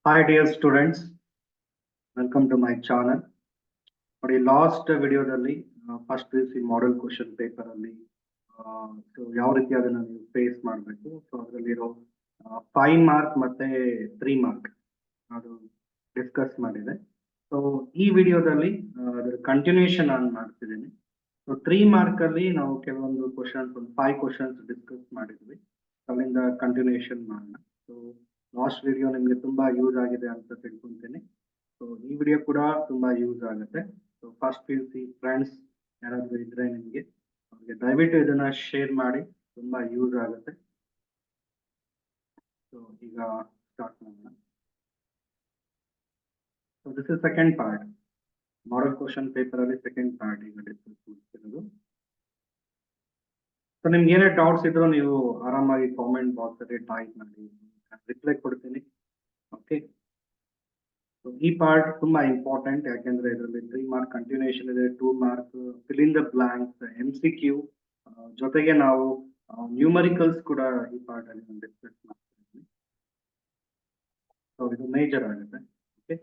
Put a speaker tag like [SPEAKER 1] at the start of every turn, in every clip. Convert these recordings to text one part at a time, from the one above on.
[SPEAKER 1] Hi dear students, welcome to my channel. ನೋಡಿ last ವಿಡಿಯೋದಲ್ಲಿ first P model question paper ಅಲ್ಲಿ so ಯಾವ ರೀತಿ ಅದನ್ನ ನೀವು ಫೇಸ್ ಮಾಡಬೇಕು. ಸೊ ಅದರಲ್ಲಿರೋ 5 ಮಾರ್ಕ್ ಮತ್ತೆ 3 ಮಾರ್ಕ್ ಅದು ಡಿಸ್ಕಸ್ ಮಾಡಿದೆ. ಸೊ ಈ ವಿಡಿಯೋದಲ್ಲಿ ಅದರ ಕಂಟಿನ್ಯೂಷನ್ ಆನ್ ಮಾಡ್ತಿದ್ದೀನಿ. ಸೊ 3 ಮಾರ್ಕ್ ಅಲ್ಲಿ ನಾವು ಕೆಲವೊಂದು ಕ್ವಶನ್ಸ್ ಒಂದು 5 ಕ್ವಶನ್ಸ್ ಡಿಸ್ಕಸ್ ಮಾಡಿದ್ವಿ. ಅಲ್ಲಿಂದ ಕಂಟಿನ್ಯೂಷನ್ ಮಾಡೋಣ. ಸೊ ಲಾಸ್ಟ್ ವಿಡಿಯೋ ನಿಮಗೆ ತುಂಬಾ ಯೂಸ್ ಆಗಿದೆ ಅಂತ ತಿಳ್ಕೊಂತೀನಿ. ಸೊ ಈ ವಿಡಿಯೋ ಕೂಡ ತುಂಬಾ ಯೂಸ್ ಆಗುತ್ತೆ. ಸೊ ಫಸ್ಟ್ PUC ಫ್ರೆಂಡ್ಸ್ ಯಾರಾದ್ರೂ ಇದ್ರೆ ನಿಮಗೆ ಅವ್ರಿಗೆ ದಯವಿಟ್ಟು ಇದನ್ನ ಶೇರ್ ಮಾಡಿ, ತುಂಬಾ ಯೂಸ್ ಆಗುತ್ತೆ. ಸೊ ಈಗ ಸ್ಟಾರ್ಟ್ ಮಾಡೋಣ. So this is second part, model question paper ಅಲ್ಲಿ ಸೆಕೆಂಡ್ ಪಾರ್ಟ್ ಈಗ ಡಿಸ್ಕಸ್ ಮಾಡ್ತಿರೋದು. ಸೊ ನಿಮ್ಗೆ ಏನೇ ಡೌಟ್ಸ್ ಇದ್ರು ನೀವು ಆರಾಮಾಗಿ ಕಾಮೆಂಟ್ ಬಾಕ್ಸ್ ಅಲ್ಲಿ ಟೈಪ್ ಮಾಡಿ, ರಿಪ್ಲೈ ಕೊಡ್ತೀನಿ. ಓಕೆ, ಈ ಪಾರ್ಟ್ ತುಂಬಾ ಇಂಪಾರ್ಟೆಂಟ್, ಯಾಕೆಂದ್ರೆ ಇದರಲ್ಲಿ 3 ಮಾರ್ಕ್ ಕಂಟಿನ್ಯೂಷನ್ ಇದೆ, 2 mark fill in the blanks, MCQ ಜೊತೆಗೆ ನಾವು ನ್ಯೂಮರಿಕಲ್ಸ್ ಕೂಡ ಈ ಪಾರ್ಟ್ ಅಲ್ಲಿ ಡಿಸ್ಕಸ್ ಮಾಡ್ತೀವಿ. ಸೊ ಇದು ಮೇಜರ್ ಆಗುತ್ತೆ. Okay,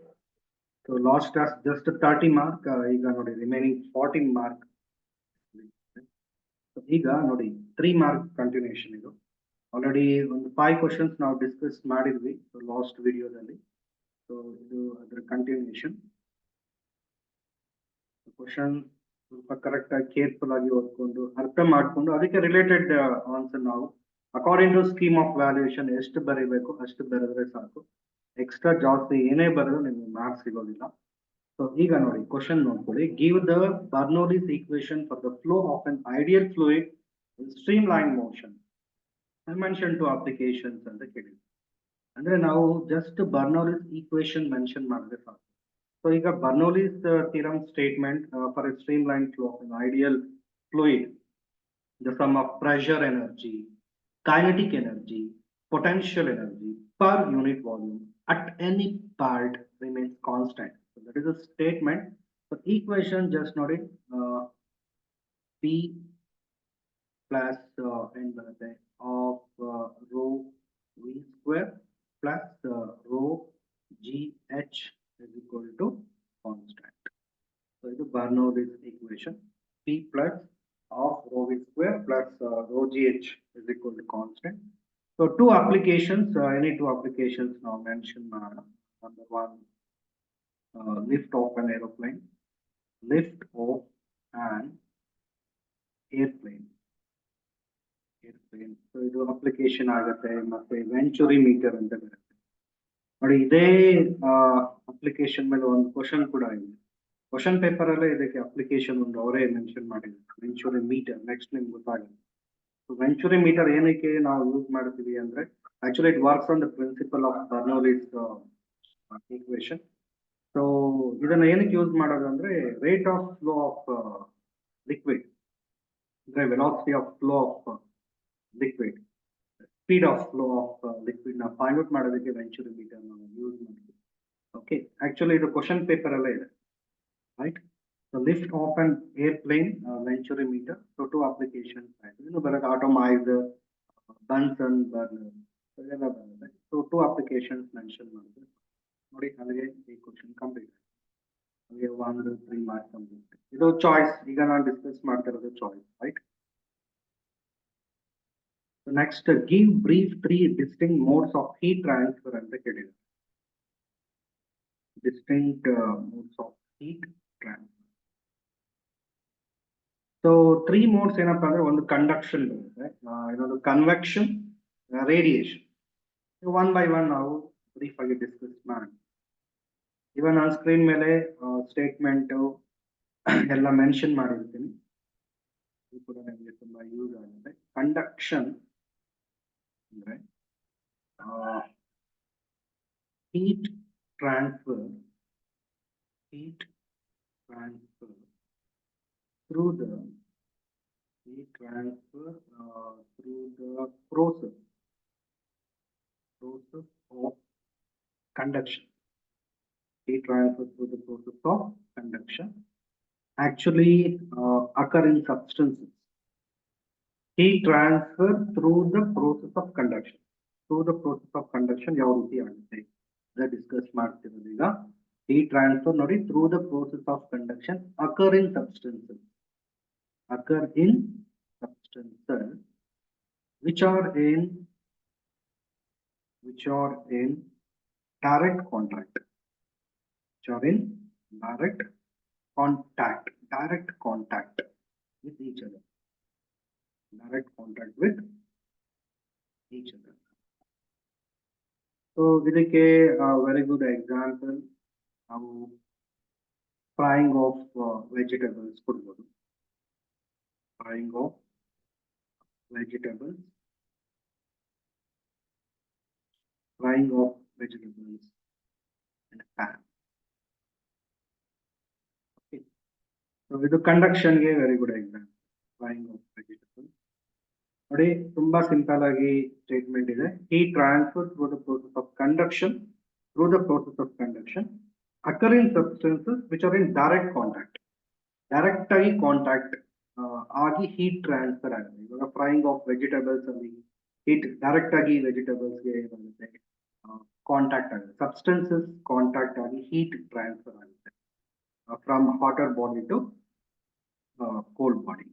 [SPEAKER 1] so last class just 30 mark, ಈಗ ನೋಡಿ ರಿಮೈನಿಂಗ್ 40 ಮಾರ್ಕ್. ಈಗ ನೋಡಿ 3 ಮಾರ್ಕ್ ಕಂಟಿನ್ಯೂಷನ್ ಇದು. ಆಲ್ರೆಡಿ ಒಂದು 5 ಕ್ವಶನ್ಸ್ ನಾವು ಡಿಸ್ಕಸ್ ಮಾಡಿದ್ವಿ ಲಾಸ್ಟ್ ವಿಡಿಯೋದಲ್ಲಿ. ಸೊ ಇದು ಅದರ ಕಂಟಿನ್ಯೂಷನ್. ಕ್ವಶನ್ ಸ್ವಲ್ಪ ಕರೆಕ್ಟ್ ಆಗಿ ಕೇರ್ಫುಲ್ ಆಗಿ ಓದ್ಕೊಂಡು ಅರ್ಥ ಮಾಡ್ಕೊಂಡು ಅದಕ್ಕೆ ರಿಲೇಟೆಡ್ ಆನ್ಸರ್ ನಾವು according to scheme of valuation ಎಷ್ಟು ಬರೀಬೇಕು ಅಷ್ಟು ಬರೆದ್ರೆ ಸಾಕು. ಎಕ್ಸ್ಟ್ರಾ ಜಾಸ್ತಿ ಏನೇ ಬರೆದ್ರು ನಿಮ್ಗೆ ಮಾರ್ಕ್ಸ್ ಸಿಗೋದಿಲ್ಲ. ಸೊ ಈಗ ನೋಡಿ ಕ್ವಶನ್ ನೋಡ್ಕೊಳ್ಳಿ. Give the Bernoulli's equation for the flow of an ideal fluid in stream line motion. Mention two applications ಅಂತ ಕೇಳಿದ್ವಿ. ಅಂದ್ರೆ ನಾವು ಜಸ್ಟ್ ಬರ್ನೌಲಿಸ್ ಈಕ್ವೇಶನ್ ಮೆನ್ಷನ್ ಮಾಡಿದ್ರೆ ಸಾಕು. ಸೊ ಈಗ Bernoulli's theorem statement for a streamline flow of an ideal fluid, the sum of pressure energy, kinetic energy, potential energy per unit volume at any part remains constant. So that is a statement. So equation just noted P plus n ಬರುತ್ತೆ of rho v square plus rho gh is equal to constant. So ಇದು Bernoulli's equation. P plus of rho v square plus rho gh is equal to constant. So two applications, any two applications now mention ಮಾಡೋಣ. Number one, lift of an aeroplane, lift of an airplane. So ಇದು application ಆಗುತ್ತೆ. ಮತ್ತೆ venturi metre ಅಂತ ಬರುತ್ತೆ ನೋಡಿ. ಇದೇ application ಮೇಲೆ ಒಂದು ಕ್ವಶನ್ ಕೂಡ ಇದೆ. ಕ್ವಶನ್ ಪೇಪರ್ ಅಲ್ಲೇ ಇದಕ್ಕೆ ಅಪ್ಲಿಕೇಶನ್ ಒಂದು ಅವರೇ ಮೆನ್ಷನ್ ಮಾಡಿದ್ದಾರೆ, ವೆಂಚುರಿ ಮೀಟರ್. ನೆಕ್ಸ್ಟ್ ನಿಮ್ಗೆ ಗೊತ್ತಾಗುತ್ತೆ. ಸೊ ವೆಂಚುರಿ ಮೀಟರ್ ಏನಕ್ಕೆ ನಾವು ಯೂಸ್ ಮಾಡ್ತೀವಿ ಅಂದ್ರೆ, actually it works on the principle of Bernoulli's equation. So ಇದನ್ನ ಏನಕ್ಕೆ ಯೂಸ್ ಮಾಡೋದು ಅಂದ್ರೆ, rate of flow of liquid ಅಂದ್ರೆ velocity of flow of liquid, speed of flow of liquid ನ ಫೈಂಡ್ ಔಟ್ ಮಾಡೋದಕ್ಕೆ ವೆಂಚುರಿ ಮೀಟರ್ ನಾವು ಯೂಸ್ ಮಾಡ್ತೀವಿ. Okay, actually ಇದು ಕ್ವಶನ್ ಪೇಪರ್ ಅಲ್ಲೇ ಇದೆ, right. So lift of an airplane, venturi meter. So two applications ಆಯ್ತು. ಇನ್ನು ಬರುತ್ತೆ ಆಟೋಮೈಸರ್, ಬನ್ಸನ್ ಬರ್ನರ್, ಇದೆಲ್ಲ ಬರುತ್ತೆ. ಸೊ ಟು ಅಪ್ಲಿಕೇಶನ್ಸ್ ಮೆನ್ಷನ್ ಮಾಡಿದ್ರೆ ನೋಡಿ, ಅಲ್ಲಿಗೆ ಈ ಕ್ವಶನ್ ಕಂಪ್ಲೀಟ್. ಅಲ್ಲಿಗೆ 1 3 ಮಾರ್ಕ್ಸ್ ಕಂಪ್ಲೀಟ್. ಇದು ಚಾಯ್ಸ್, ಈಗ ನಾನು ಡಿಸ್ಕಸ್ ಮಾಡ್ತಾ ಇರೋದು choice, right. Next, give brief 3 distinct modes of heat transfer ಅಂತ ಕೇಳಿದ್ದಾರೆ. Distinct modes of heat transfer. So 3 modes ಏನಪ್ಪಾ ಅಂದ್ರೆ, ಒಂದು ಕಂಡಕ್ಷನ್ ಬರುತ್ತೆ, ಇನ್ನೊಂದು convection, radiation. One by one ನಾವು ಬ್ರೀಫ್ ಆಗಿ ಡಿಸ್ಕಸ್ ಮಾಡೋಣ. ಇವಾಗ ನಾನು ಸ್ಕ್ರೀನ್ ಮೇಲೆ ಸ್ಟೇಟ್ಮೆಂಟ್ ಎಲ್ಲ ಮೆನ್ಷನ್ ಮಾಡಿರ್ತೀನಿ, ಇದು ಕೂಡ ನಿಮಗೆ ತುಂಬಾ ಯೂಸ್ ಆಗುತ್ತೆ. ಕಂಡಕ್ಷನ್ ಅಂದ್ರೆ heat transfer through the process of conduction. Heat transfer through the process of conduction actually occur in substances. Heat transfer through the process of conduction. Through the process of conduction ಯಾವ ರೀತಿ ಆಗುತ್ತೆ discuss ಮಾಡ್ತಿರೋದು ಈಗ heat transfer ನೋಡಿ through the process of conduction occur in substances which are in direct contact direct contact with each other so ಇದಕ್ಕೆ very good example ನಾವು frying of vegetables ಕೊಡ್ಬೋದು frying of vegetables in a pan. Okay. So with the conduction ಗೆ very good example frying of vegetables. ನೋಡಿ ತುಂಬಾ simple ಆಗಿ statement ಇದೆ heat transfer through the process of conduction occur in substances which are in direct contact ಆಗಿ contact ಆಗಿ heat transfer ಆಗುತ್ತೆ ಇವಾಗ frying of vegetables ಅಲ್ಲಿ heat ಡೈರೆಕ್ಟ್ ಆಗಿ ವೆಜಿಟೇಬಲ್ಸ್ ಗೆ ಏನಾಗುತ್ತೆ ಕಾಂಟ್ಯಾಕ್ಟ್ ಆಗುತ್ತೆ ಸಬ್ಸ್ಟೆನ್ಸಸ್ ಕಾಂಟ್ಯಾಕ್ಟ್ ಆಗಿ heat transfer ಆಗುತ್ತೆ from hotter body to cold body.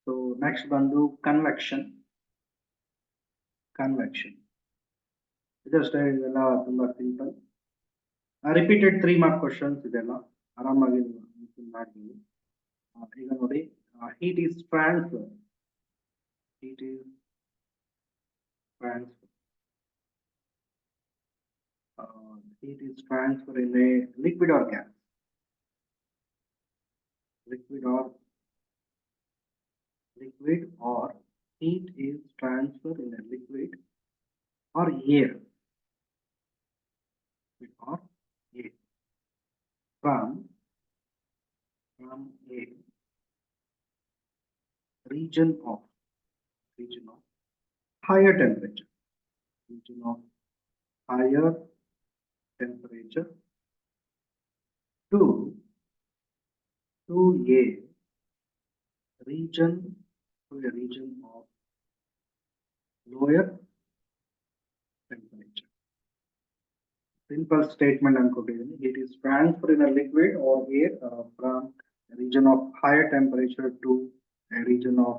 [SPEAKER 1] So next ಬಂದು convection ಇದಷ್ಟೇ ಇದೆಲ್ಲ ತುಂಬಾ ಸಿಂಪಲ್ ರಿಪೀಟೆಡ್ 3 ಮಾರ್ಕ್ ಕ್ವಶನ್ಸ್ ಇದೆಲ್ಲ ಆರಾಮಾಗಿ ಮಾಡ್ತೀವಿ ಈಗ ನೋಡಿ heat is transfer in a liquid or gas liquid or heat is transfer in a liquid or air from a region of higher temperature to a region of lower temperature. Simple statement ಅನ್ಕೊಂಡಿದ್ದೀನಿ it is transfer in a liquid or air from a region of higher temperature to a region of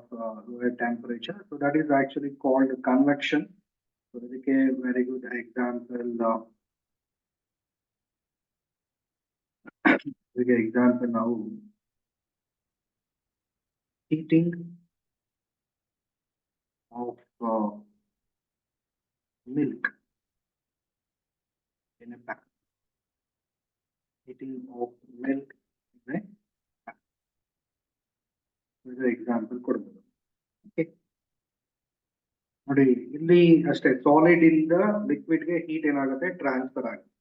[SPEAKER 1] lower temperature. So that is actually called convection. So ಇದಕ್ಕೆ very good example ನಾವು heating of milk in a pan. Example ಕೊಡ್ಬೋದು okay ನೋಡಿ ಇಲ್ಲಿ ಅಷ್ಟೇ solid ಇಂದ liquid ಗೆ heat ಏನಾಗುತ್ತೆ transfer ಆಗುತ್ತೆ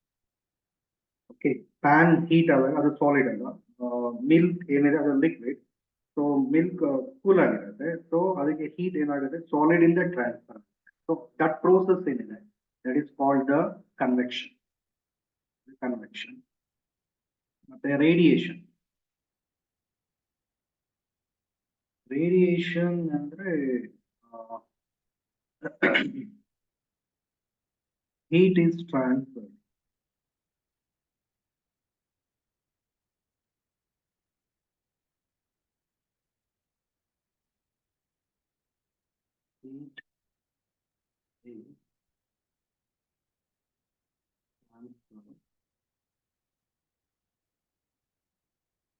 [SPEAKER 1] ಓಕೆ ಪ್ಯಾನ್ ಹೀಟ್ ಆದಾಗ ಅದು ಸಾಲಿಡ್ ಅಲ್ಲ ಮಿಲ್ಕ್ ಏನಿದೆ ಅದು ಲಿಕ್ವಿಡ್ ಸೊ ಮಿಲ್ಕ್ ಕೂಲ್ ಆಗಿರುತ್ತೆ ಸೊ ಅದಕ್ಕೆ ಹೀಟ್ ಏನಾಗುತ್ತೆ ಸಾಲಿಡ್ ಇಂದ ಟ್ರಾನ್ಸ್ಫರ್ ಆಗುತ್ತೆ ಸೊ ದಟ್ ಪ್ರೋಸೆಸ್ ಏನಿದೆ that is called the convection ಮತ್ತೆ ರೇಡಿಯೇಷನ್ ಅಂದ್ರೆ heat is transferred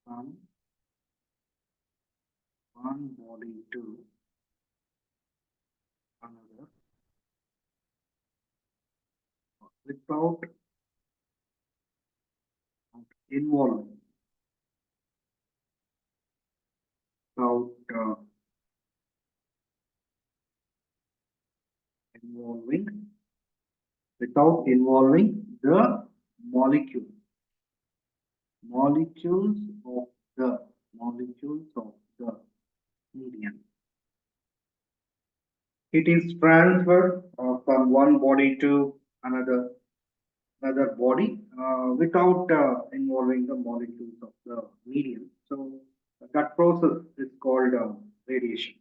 [SPEAKER 1] from one body to another without involving the molecules of the medium. It is transferred from one body to another body without involving the molecules of the medium. So that process is called radiation.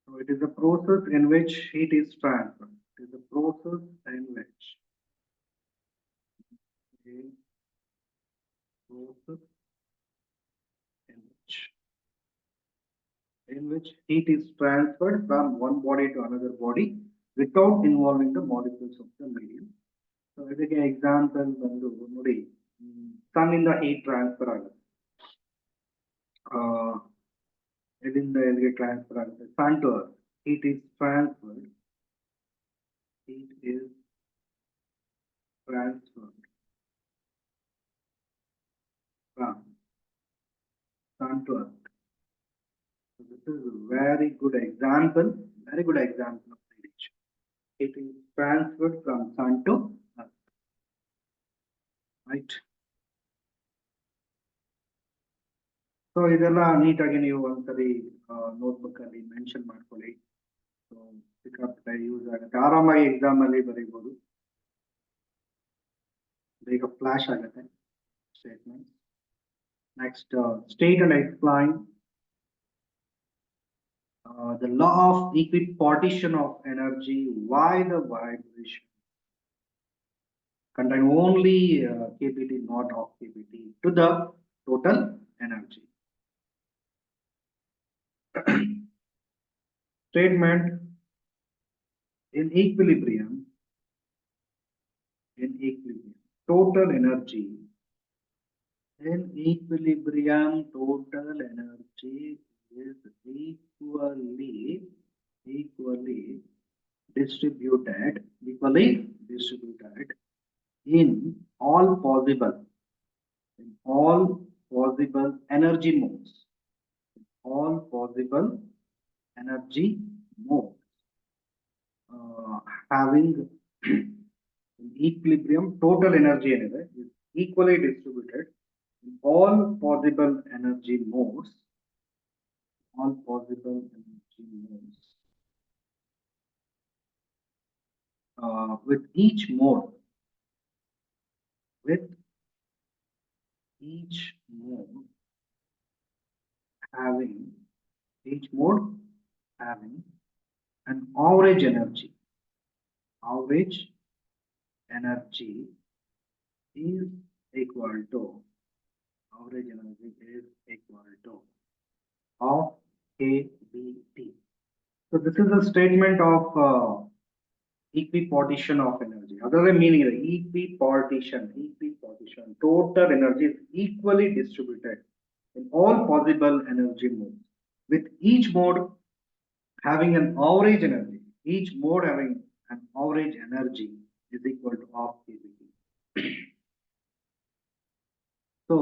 [SPEAKER 1] So it is a process in which heat is transferred. is a process in which a process in which heat is transferred from one body to another body without involving the molecules of the medium. So ಇದಕ್ಕೆ example ಬಂದು ನೋಡಿ sun ಇಂದ heat transfer ಆಗುತ್ತೆ. ಇದರಿಂದ ಎಲ್ಲಿಗೆ transfer ಆಗುತ್ತೆ? sun to earth. Heat is transferred. Heat is transferred from sun to earth. So this is a very good example of radiation. It is transferred from sun to earth, right? So ಇದೆಲ್ಲ ನೀಟಾಗಿ ನೀವು ಒಂದ್ಸರಿ notebook ಅಲ್ಲಿ mention ಮಾಡ್ಕೊಳ್ಳಿ. So ಸಿಕ್ಕಾಪಟ್ಟೆ use ಆಗುತ್ತೆ, ಆರಾಮಾಗಿ exam ಅಲ್ಲಿ ಬರೀಬಹುದು, ಬೇಗ ಫ್ಲಾಶ್ ಆಗುತ್ತೆ statement. Next state and explain the law of equipartition of energy. Why the vibration contain only kBT, not of kBT, to the total energy. Statement: in equilibrium, total energy, in equilibrium, total energy is equally distributed in all possible energy modes, having in equilibrium total energy is equally distributed in all possible energy modes, with each mode having an average energy is equal to of kBT. So this is a statement of equipartition of energy. Other meaning is equipartition. Total energy is equally distributed in all possible energy modes, with each mode having an average energy. Each mode having an average energy is equal to half kBT. So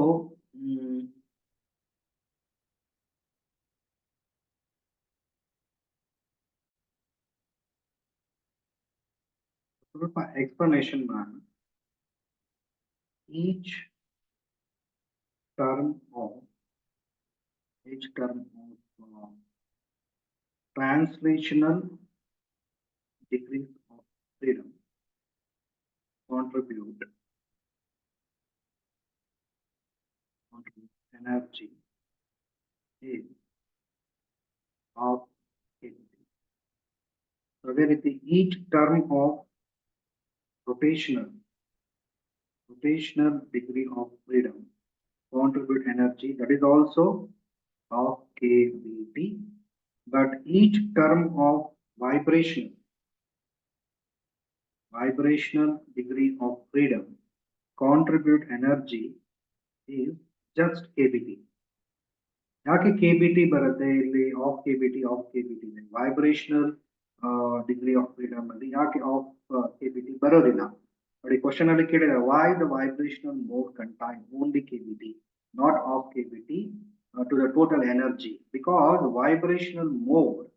[SPEAKER 1] explanation man, each term of translational degrees of freedom contribute energy is of kBT. So with each term of rotational degree of freedom contribute energy, that is also of kBT. But each term of vibrational degree of freedom contribute energy is just kBT. ಯಾಕೆ kBT ಬರುತ್ತೆ ಇಲ್ಲಿ? Of kBT ಇದೆ. Vibrational degree of freedom ಅಲ್ಲಿ ಯಾಕೆ of kBT ಬರೋದಿಲ್ಲ ನೋಡಿ? Question ಅಲ್ಲಿ ಕೇಳಿದ್ರೆ why the vibrational mode contain only kBT, not of kBT to the total energy? Because vibrational mode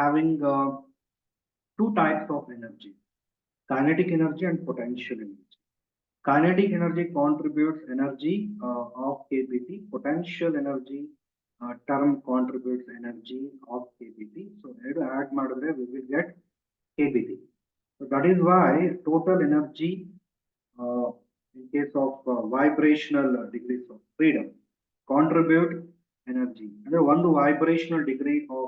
[SPEAKER 1] having two types of energy, kinetic energy and potential energy. Kinetic energy contributes energy of kBT. Potential energy term contributes energy of kBT. So add madre we will get kBT. So that is why total energy in case of vibrational degrees of freedom contribute energy. And one vibrational degree of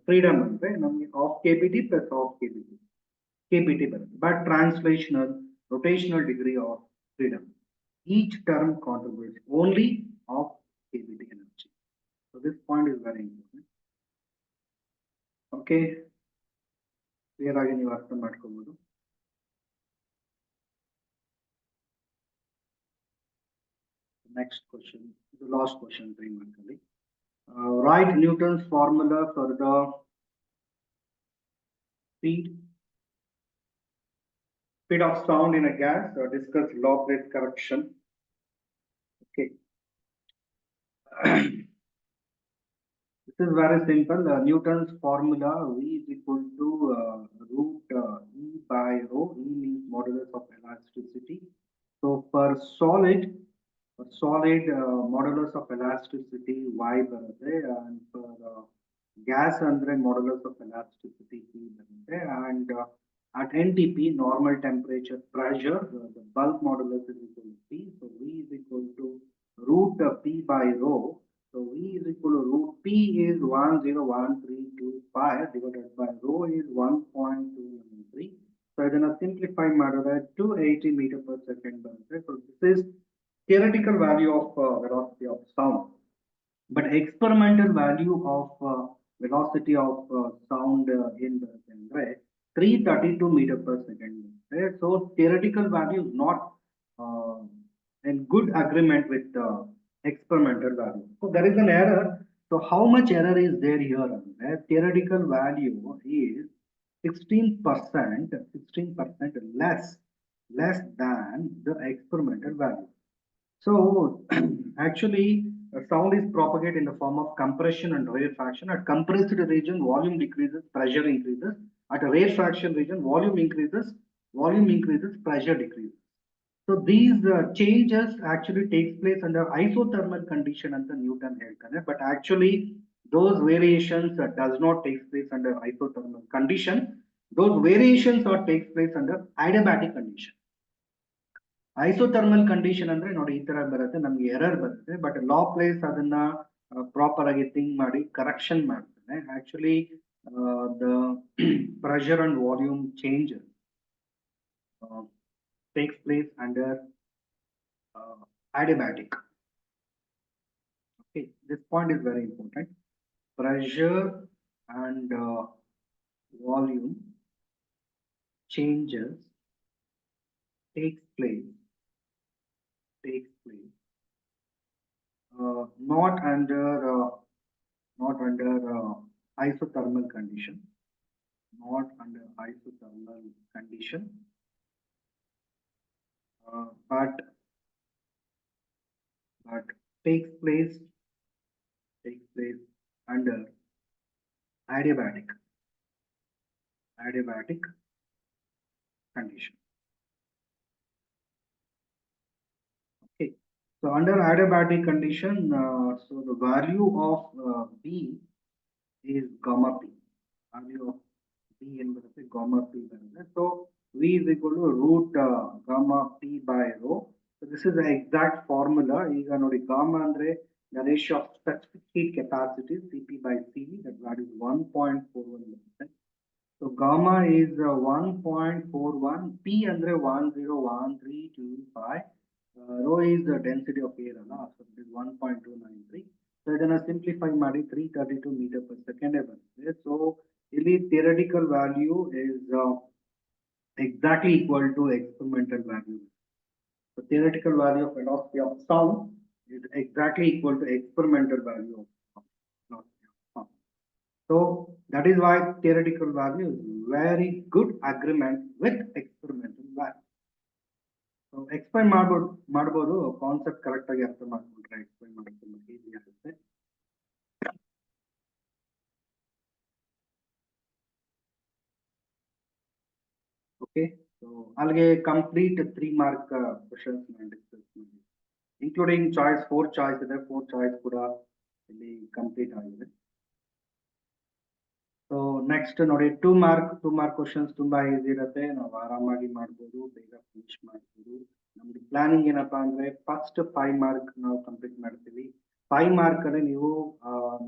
[SPEAKER 1] freedom ಅಂದ್ರೆ ನಮಗೆ of kBT plus of kBT. KPT ಬರುತ್ತೆ. But translational, rotational degree of freedom, each term contributes only of KPT energy. So this point is very important. Okay, clear ಆಗಿ ನೀವು ಅರ್ಥ ಮಾಡ್ಕೋಬಹುದು. Next question, the last question, primarily. Write Newton's formula for the speed of sound in a gas, or discuss Laplace correction. Okay. This is very simple. Newton's formula, V is equal to root E by rho. E means modulus of elasticity. So for solid modulus of elasticity Y ಬರುತ್ತೆ, and for gas andre modulus of elasticity P ಬರುತ್ತೆ, and at NTP, normal temperature pressure, the bulk modulus is equal to P. So V is equal to root P by rho. So V is equal to root P is 101,325 divided by rho is 1.293. So ಇದನ್ನ simplify ಮಾಡಿದ್ರೆ 280 meter per second ಬರುತ್ತೆ. So this is theoretical value of velocity of sound, but experimental value of velocity of sound in ಬರುತ್ತೆ ಅಂದ್ರೆ 332 meter per second. Right? So theoretical value is not in good agreement with experimental value. So there is an error. So how much error is there here? Theoretical value is 16% less than the experimental value. So actually sound is propagated in the form of compression and rarefaction. At compressed region, volume decreases, pressure increases. At a rarefaction region, volume increases, pressure decreases. So these changes actually takes place under isothermal condition ಅಂತ Newton ಹೇಳ್ತಾನೆ, but actually those variations does not take place under isothermal condition. Those variations are takes place under adiabatic condition. Isothermal condition ಅಂದ್ರೆ ನೋಡಿ ಈ ತರ ಬರುತ್ತೆ, ನಮಗೆ error ಬರುತ್ತೆ, but Laplace ಅದನ್ನ ಪ್ರಾಪರ್ ಆಗಿ ಥಿಂಕ್ ಮಾಡಿ ಕರೆಕ್ಷನ್ ಮಾಡ್ತಾನೆ. Actually the pressure and volume changes takes place under adiabatic. Okay, this point is very important. Pressure and volume changes takes place not under isothermal condition, but takes place under adiabatic condition. Okay, so under adiabatic condition, so the value of B is gamma P. Value of B in gamma P. So V is equal to root gamma P by rho. So this is the exact formula. ಈಗ ನೋಡಿ gamma andre the ratio of specific heat capacity Cp by Cv, that value is 1.41. So gamma is 1.41, P andre 101,325. Rho is the density of air, so it is 1.293. So ಇದನ್ನ simplify ಮಾಡಿ 332 meter per second ಬರುತ್ತೆ. So ಇಲ್ಲಿ theoretical value is exactly equal to experimental value. So theoretical value of velocity of sound is exactly equal to experimental value of velocity of sound. So that is why theoretical value is very good agreement with experimental value. So explain ಮಾಡಬಹುದು concept correct ಆಗಿ ಅರ್ಥ ಮಾಡ್ಕೊಂಡ್ರೆ explain ಮಾಡೋದು ತುಂಬಾ easy ಆಗುತ್ತೆ. Okay, so ಅಲ್ಲಿಗೆ complete 3 mark questions ನಾನು discuss ಮಾಡಿದ್ದೀನಿ, including choice 4 choice ಇದೆ, 4 choice ಕೂಡ ಇಲ್ಲಿ ಕಂಪ್ಲೀಟ್ ಆಗಿದೆ. ಸೊ ನೆಕ್ಸ್ಟ್ ನೋಡಿ 2 mark questions ತುಂಬಾ ಈಸಿ ಇರುತ್ತೆ, ನಾವು ಆರಾಮಾಗಿ ಮಾಡ್ಬೋದು, ಬೇಗ ಫಿನಿಶ್ ಮಾಡ್ಬೋದು. ನಮ್ದು ಪ್ಲಾನಿಂಗ್ ಏನಪ್ಪಾ ಅಂದ್ರೆ ಫಸ್ಟ್ 5 mark ನಾವು ಕಂಪ್ಲೀಟ್ ಮಾಡ್ತೀವಿ. 5 mark ಅಲ್ಲಿ ನೀವು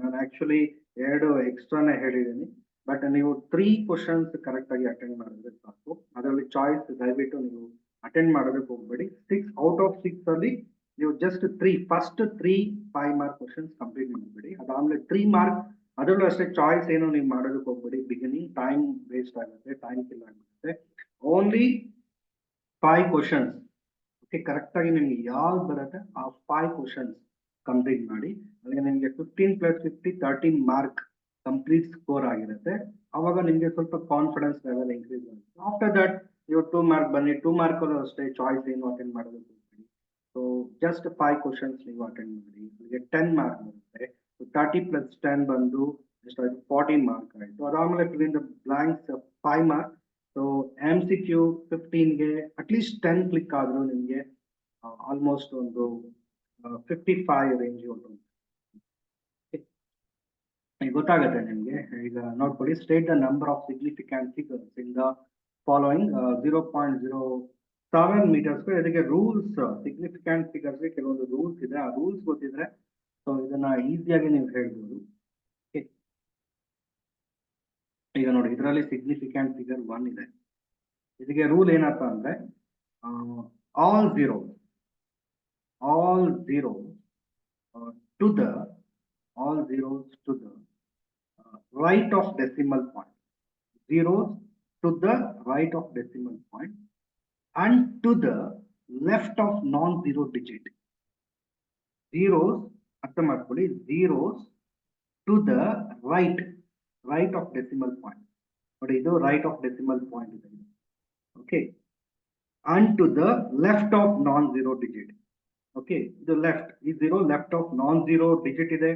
[SPEAKER 1] ನಾನು ಆಕ್ಚುಲಿ 2 ಎಕ್ಸ್ಟ್ರಾನೇ ಹೇಳಿದ್ದೀನಿ. ಬಟ್ ನೀವು 3 ಕ್ವಶನ್ಸ್ ಕರೆಕ್ಟ್ ಆಗಿ ಅಟೆಂಡ್ ಮಾಡಿದ್ರೆ ಸಾಕು. ಅದರಲ್ಲಿ ಚಾಯ್ಸ್ ದಯವಿಟ್ಟು ನೀವು ಅಟೆಂಡ್ ಮಾಡೋದಕ್ಕೆ ಹೋಗ್ಬೇಡಿ. 6 ಔಟ್ ಆಫ್ 6 ಅಲ್ಲಿ ನೀವು just 3 first 3 5 mark questions complete ಮಾಡಬೇಡಿ. ಅದಾದ್ಮೇಲೆ 3 ಮಾರ್ಕ್ ಅದರಲ್ಲೂ ಅಷ್ಟೇ ಚಾಯ್ಸ್ ಏನು ನೀವು ಮಾಡೋದಕ್ಕೆ ಹೋಗ್ಬೇಡಿ. ಬಿಗಿನಿಂಗ್ ಟೈಮ್ ವೇಸ್ಟ್ ಆಗುತ್ತೆ, ಟೈಮ್ ಕಿಲ್ ಆಗುತ್ತೆ. ಓನ್ಲಿ 5 ಕ್ವಶನ್ಸ್ ಓಕೆ, ಕರೆಕ್ಟ್ ಆಗಿ ನಿಮ್ಗೆ ಯಾವ್ದು ಬರುತ್ತೆ ಆ 5 ಕ್ವಶನ್ಸ್ ಕಂಪ್ಲೀಟ್ ಮಾಡಿ. ಅಲ್ಲಿಗೆ ನಿಮಗೆ 15 + 50 13 ಮಾರ್ಕ್ ಕಂಪ್ಲೀಟ್ ಸ್ಕೋರ್ ಆಗಿರುತ್ತೆ. ಅವಾಗ ನಿಮಗೆ ಸ್ವಲ್ಪ ಕಾನ್ಫಿಡೆನ್ಸ್ ಲೆವೆಲ್ ಇನ್ಕ್ರೀಸ್ ಆಗುತ್ತೆ. ಆಫ್ಟರ್ ದಟ್ ನೀವು 2 ಮಾರ್ಕ್ ಬನ್ನಿ, 2 ಮಾರ್ಕ್ ಅಷ್ಟೇ ಚಾಯ್ಸ್ ಏನು ಅಟೆಂಡ್ ಮಾಡೋದಕ್ಕೆ ಹೋಗ್ಬೇಡಿ. ಸೊ ಜಸ್ಟ್ 5 ಕ್ವಶನ್ಸ್ ನೀವು ಅಟೆಂಡ್ ಮಾಡಿ, ಅಲ್ಲಿಗೆ 10 ಮಾರ್ಕ್ ಬರುತ್ತೆ. 30 + 10 ಬಂದು ಎಷ್ಟಾಯ್ತು 14 ಮಾರ್ಕ್ ಆಯಿತು. ಅದಾದ್ಮೇಲೆ fill the blanks 5 mark. So MCQ 15ಗೆ ಅಟ್ಲೀಸ್ಟ್ 10 ಕ್ಲಿಕ್ ಆದ್ರೂ ನಿಮಗೆ ಆಲ್ಮೋಸ್ಟ್ ಒಂದು 55 ರೇಂಜ್ ಉಂಟು. ಗೊತ್ತಾಗುತ್ತೆ ನಿಮಗೆ. ಈಗ ನೋಡ್ಕೊಳ್ಳಿ, state the number of significant figures in the following 0.07 meters. ಇದಕ್ಕೆ ರೂಲ್ಸ್, ಸಿಗ್ನಿಫಿಕೆಂಟ್ ಫಿಗರ್ಸ್ಗೆ ಕೆಲವೊಂದು ರೂಲ್ಸ್ ಇದೆ. ಆ ರೂಲ್ಸ್ ಗೊತ್ತಿದ್ರೆ ಸೊ ಇದನ್ನ ಈಸಿಯಾಗಿ ನೀವು ಹೇಳ್ಬೋದು. ಈಗ ನೋಡಿ, ಇದರಲ್ಲಿ ಸಿಗ್ನಿಫಿಕೆಂಟ್ ಫಿಗರ್ 1 ಇದೆ. ಇದಕ್ಕೆ ರೂಲ್ ಏನಪ್ಪ ಅಂದ್ರೆ all zero to the right of decimal point, zeros to the right of decimal point and to the left of non-zero digit. Zeros ಅರ್ಥ ಮಾಡ್ಕೊಳ್ಳಿ, zeros to the right of decimal point. ನೋಡಿ, ಇದು right of decimal point ಇದೆ. Okay, and to the left of non-zero digit. Okay, ಇದು left, ಈ zero left of non-zero digit ಇದೆ,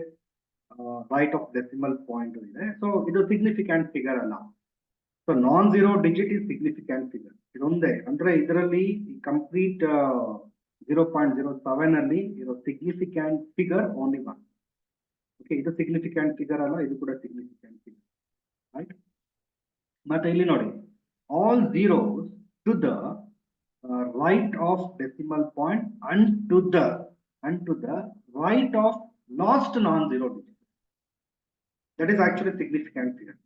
[SPEAKER 1] right of decimal point ಇದೆ. So ಇದು significant figure ಅಲ್ಲ. So non-zero digit is significant figure. ಇದೊಂದೇ ಅಂದ್ರೆ ಇದರಲ್ಲಿ ಕಂಪ್ಲೀಟ್ 0.07 ಅಲ್ಲಿ ಇರೋ ಸಿಗ್ನಿಫಿಕೆಂಟ್ ಫಿಗರ್ ಓನ್ಲಿ 1. ಓಕೆ, ಇದು ಸಿಗ್ನಿಫಿಕೆಂಟ್ ಫಿಗರ್ ಅಲ್ಲ, ಇದು ಕೂಡ ಸಿಗ್ನಿಫಿಕೆಂಟ್ ಫಿಗರ್, ರೈಟ್. ಮತ್ತೆ ಇಲ್ಲಿ ನೋಡಿ, all zeros to the right of decimal point and to the right of last non-zero digit. That is actually significant figure.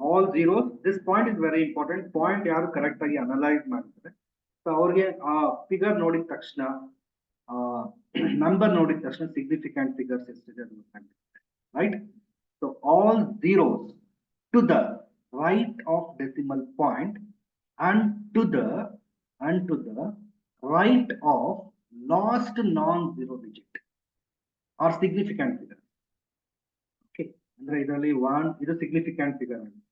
[SPEAKER 1] All zeros, this point is very important. Point ಯಾರು correct ಆಗಿ analyse ಮಾಡ್ತಾರೆ, so ಅವ್ರಿಗೆ ಆ figure ನೋಡಿದ ತಕ್ಷಣ, number ನೋಡಿದ ತಕ್ಷಣ significant figures ಎಷ್ಟಿದೆ ಅದು ಗೊತ್ತಾಗುತ್ತೆ, right. So all zeros to the right of decimal point and to the right of last non-zero digit or significant figure. Okay, ಅಂದ್ರೆ ಇದರಲ್ಲಿ 1 ಇದು ಸಿಗ್ನಿಫಿಕೆಂಟ್ ಫಿಗರ್ ಆಗಿದೆ.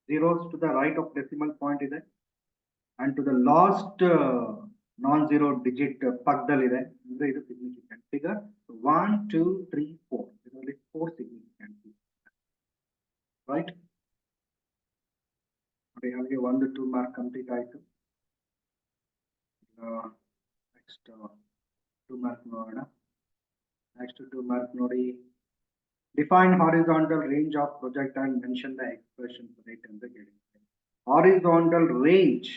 [SPEAKER 1] zeros to the right of decimal point ಇದೆ and to the last non-zero digit ಪಕ್ಕದಲ್ಲಿದೆ, ಅಂದ್ರೆ ಇದು significant figure. 1 2 3 4 ಇದರಲ್ಲಿ 4 significant figure, right. ನೋಡಿ, ಹಾಗೆ 1 2 ಮಾರ್ಕ್ ಕಂಪ್ಲೀಟ್ ಆಯಿತು. ನೆಕ್ಸ್ಟ್ 2 ಮಾರ್ಕ್ ನೋಡೋಣ. ನೆಕ್ಸ್ಟ್ 2 ಮಾರ್ಕ್ ನೋಡಿ, define horizontal range of projectile, mention the expression for it ಅಂತ ಹೇಳಿದ್ದಾರೆ. ಹಾರಿಜಾಂಟಲ್ ರೇಂಜ್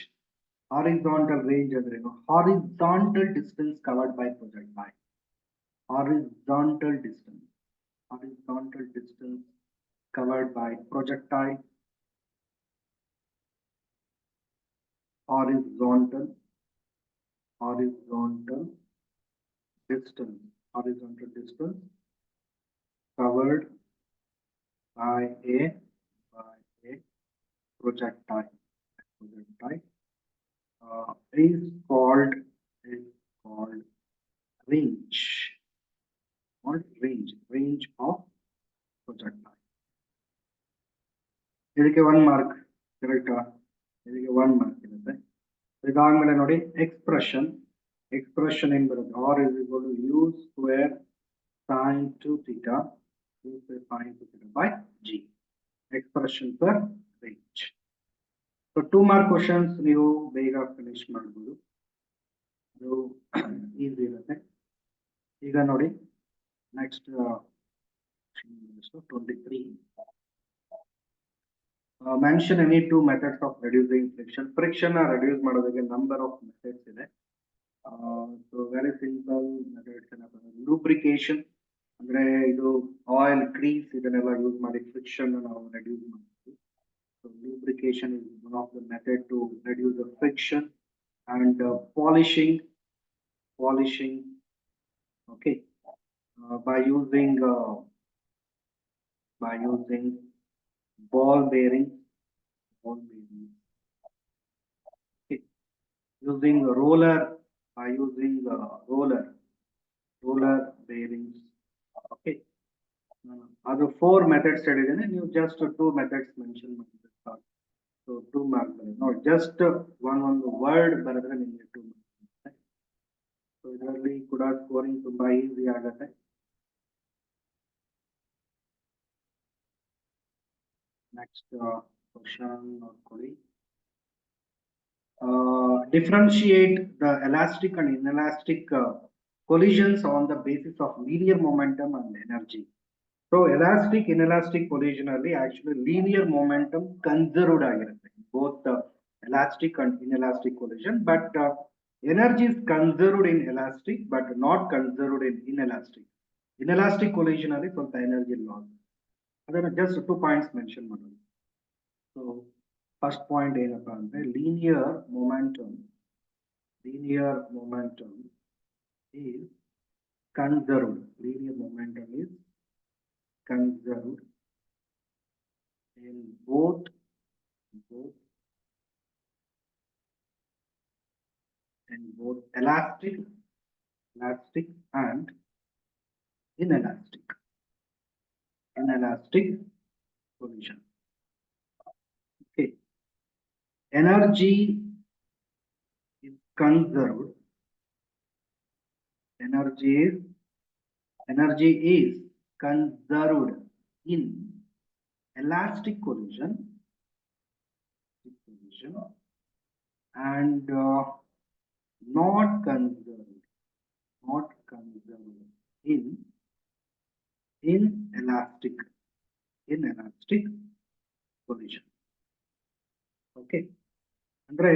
[SPEAKER 1] ಅಂದ್ರೇನು? Horizontal distance covered by projectile. Horizontal distance covered by projectile. horizontal distance covered by a projectile is called range of projectile. ಇದಕ್ಕೆ 1 mark, ಕರೆಕ್ಟಾ? ಇದಕ್ಕೆ 1 mark ಇರುತ್ತೆ. ಇದಾದ್ಮೇಲೆ ನೋಡಿ, expression ಏನ್ ಬರುತ್ತೆ? r is equal to u square sin 2 theta by g. Expression for range. So 2 mark questions ನೀವು ಬೇಗ ಫಿನಿಶ್ ಮಾಡ್ಬೋದು, ಅದು ಈಸಿ ಇರುತ್ತೆ. ಈಗ ನೋಡಿ, next 23. Mention any 2 methods of reducing friction. Friction reduce ಮಾಡೋದಕ್ಕೆ number of methods ಇದೆ. So very simple methods ಏನಪ್ಪ ಅಂದ್ರೆ lubrication, ಅಂದ್ರೆ ಇದು ಆಯಿಲ್ ಗ್ರೀಸ್ ಇದನ್ನೆಲ್ಲ ಯೂಸ್ ಮಾಡಿ ಫ್ರಿಕ್ಷನ್ ನಾವು ರೆಡ್ಯೂಸ್ ಮಾಡ್ತೀವಿ. So lubrication is one of the method to reduce the friction, and polishing, okay, by using ball bearings, okay, using roller, by using roller bearings, okay. Other four methods studied, and you just two methods mentioned. So two marks, no, just one word better than in the two marks. So ಇದರಲ್ಲಿ ಕೂಡ scoring ತುಂಬಾ easy ಆಗುತ್ತೆ. Next question ನೋಡ್ಕೊಳ್ಳಿ. Differentiate the elastic and inelastic collisions on the basis of linear momentum and energy. So elastic inelastic collision ಅಲ್ಲಿ actually linear momentum conserved ಆಗಿರುತ್ತೆ, both the elastic and inelastic collision, but energy is conserved in elastic but not conserved in inelastic. Inelastic collision ಅಲ್ಲಿ ಸ್ವಲ್ಪ energy loss. ಅದನ್ನ just 2 points mention ಮಾಡೋಣ. So first point ಏನಪ್ಪಾ ಅಂದ್ರೆ linear momentum is conserved. Linear momentum is conserved in both elastic and inelastic collision. Okay, energy is conserved. Energy is conserved in elastic collision and not conserved in inelastic collision. Okay, andre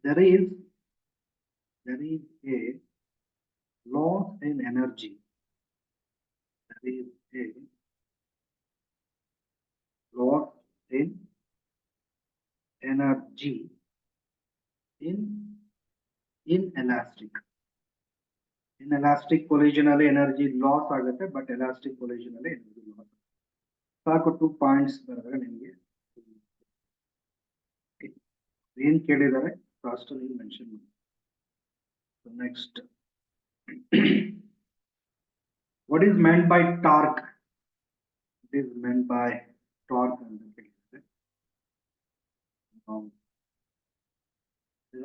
[SPEAKER 1] there is a loss in energy. There is a loss in energy in inelastic. Inelastic collision ಅಲ್ಲಿ energy loss ಆಗುತ್ತೆ, but elastic collision ಅಲ್ಲಿ energy loss. ಸಾಕು 2 points ಬರೆದ್ರೆ ನಿಮಗೆ ಏನ್ ಕೇಳಿದ್ದಾರೆ first ನೀವು mention ಮಾಡಿ. Next, what is meant by torque? It is meant by torque ಅಂತ ಕೇಳಿದ್ದಾರೆ.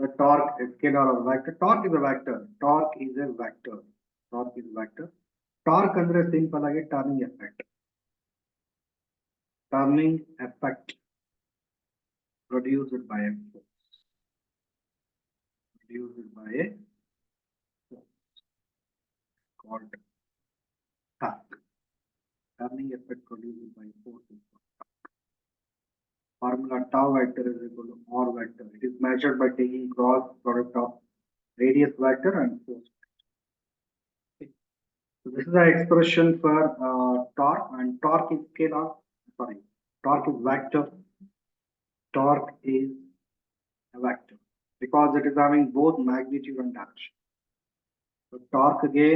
[SPEAKER 1] The torque is scalar or vector. Torque is a vector. Torque is a vector. Torque ಅಂದ್ರೆ ಸಿಂಪಲ್ ಆಗಿ turning effect. Produced by a force. Called torque. Turning effect produced by force is called torque. Formula tau vector is equal to r vector. It is measured by taking cross product of radius vector and force vector. Okay. So this is the expression for torque, and torque is scalar. Sorry, torque is vector. Torque is a vector because it is having both magnitude and direction. So torque ಗೆ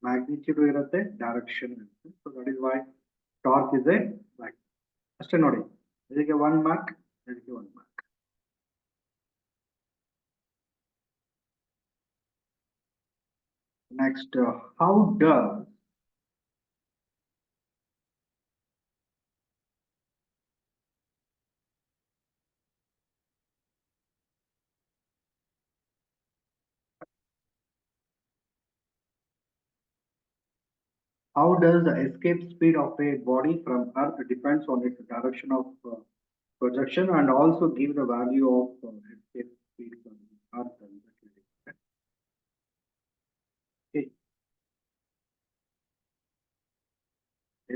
[SPEAKER 1] magnitude ಇರುತ್ತೆ, direction ಇರುತ್ತೆ. So that is why torque is a vector. ಅಷ್ಟೇ ನೋಡಿ, ಇದಕ್ಕೆ 1 mark, ಇದಕ್ಕೆ 1 mark. Next, how does the escape speed of a body from Earth depends on its direction of projection, and also give the value of escape speed from Earth. Okay.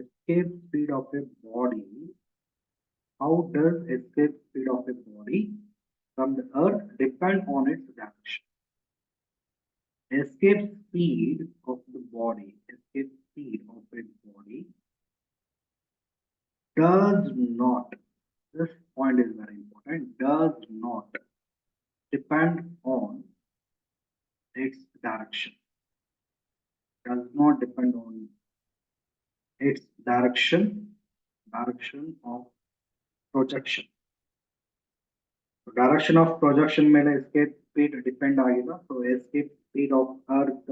[SPEAKER 1] Escape speed of a body. How does escape speed of a body from the Earth depend on its direction? Escape speed of a body does not, this point is very important, does not depend on its direction. Does not depend on its direction of projection. So direction of projection ಮೇಲೆ escape speed depend ಆಗಿಲ್ಲ. So escape speed of earth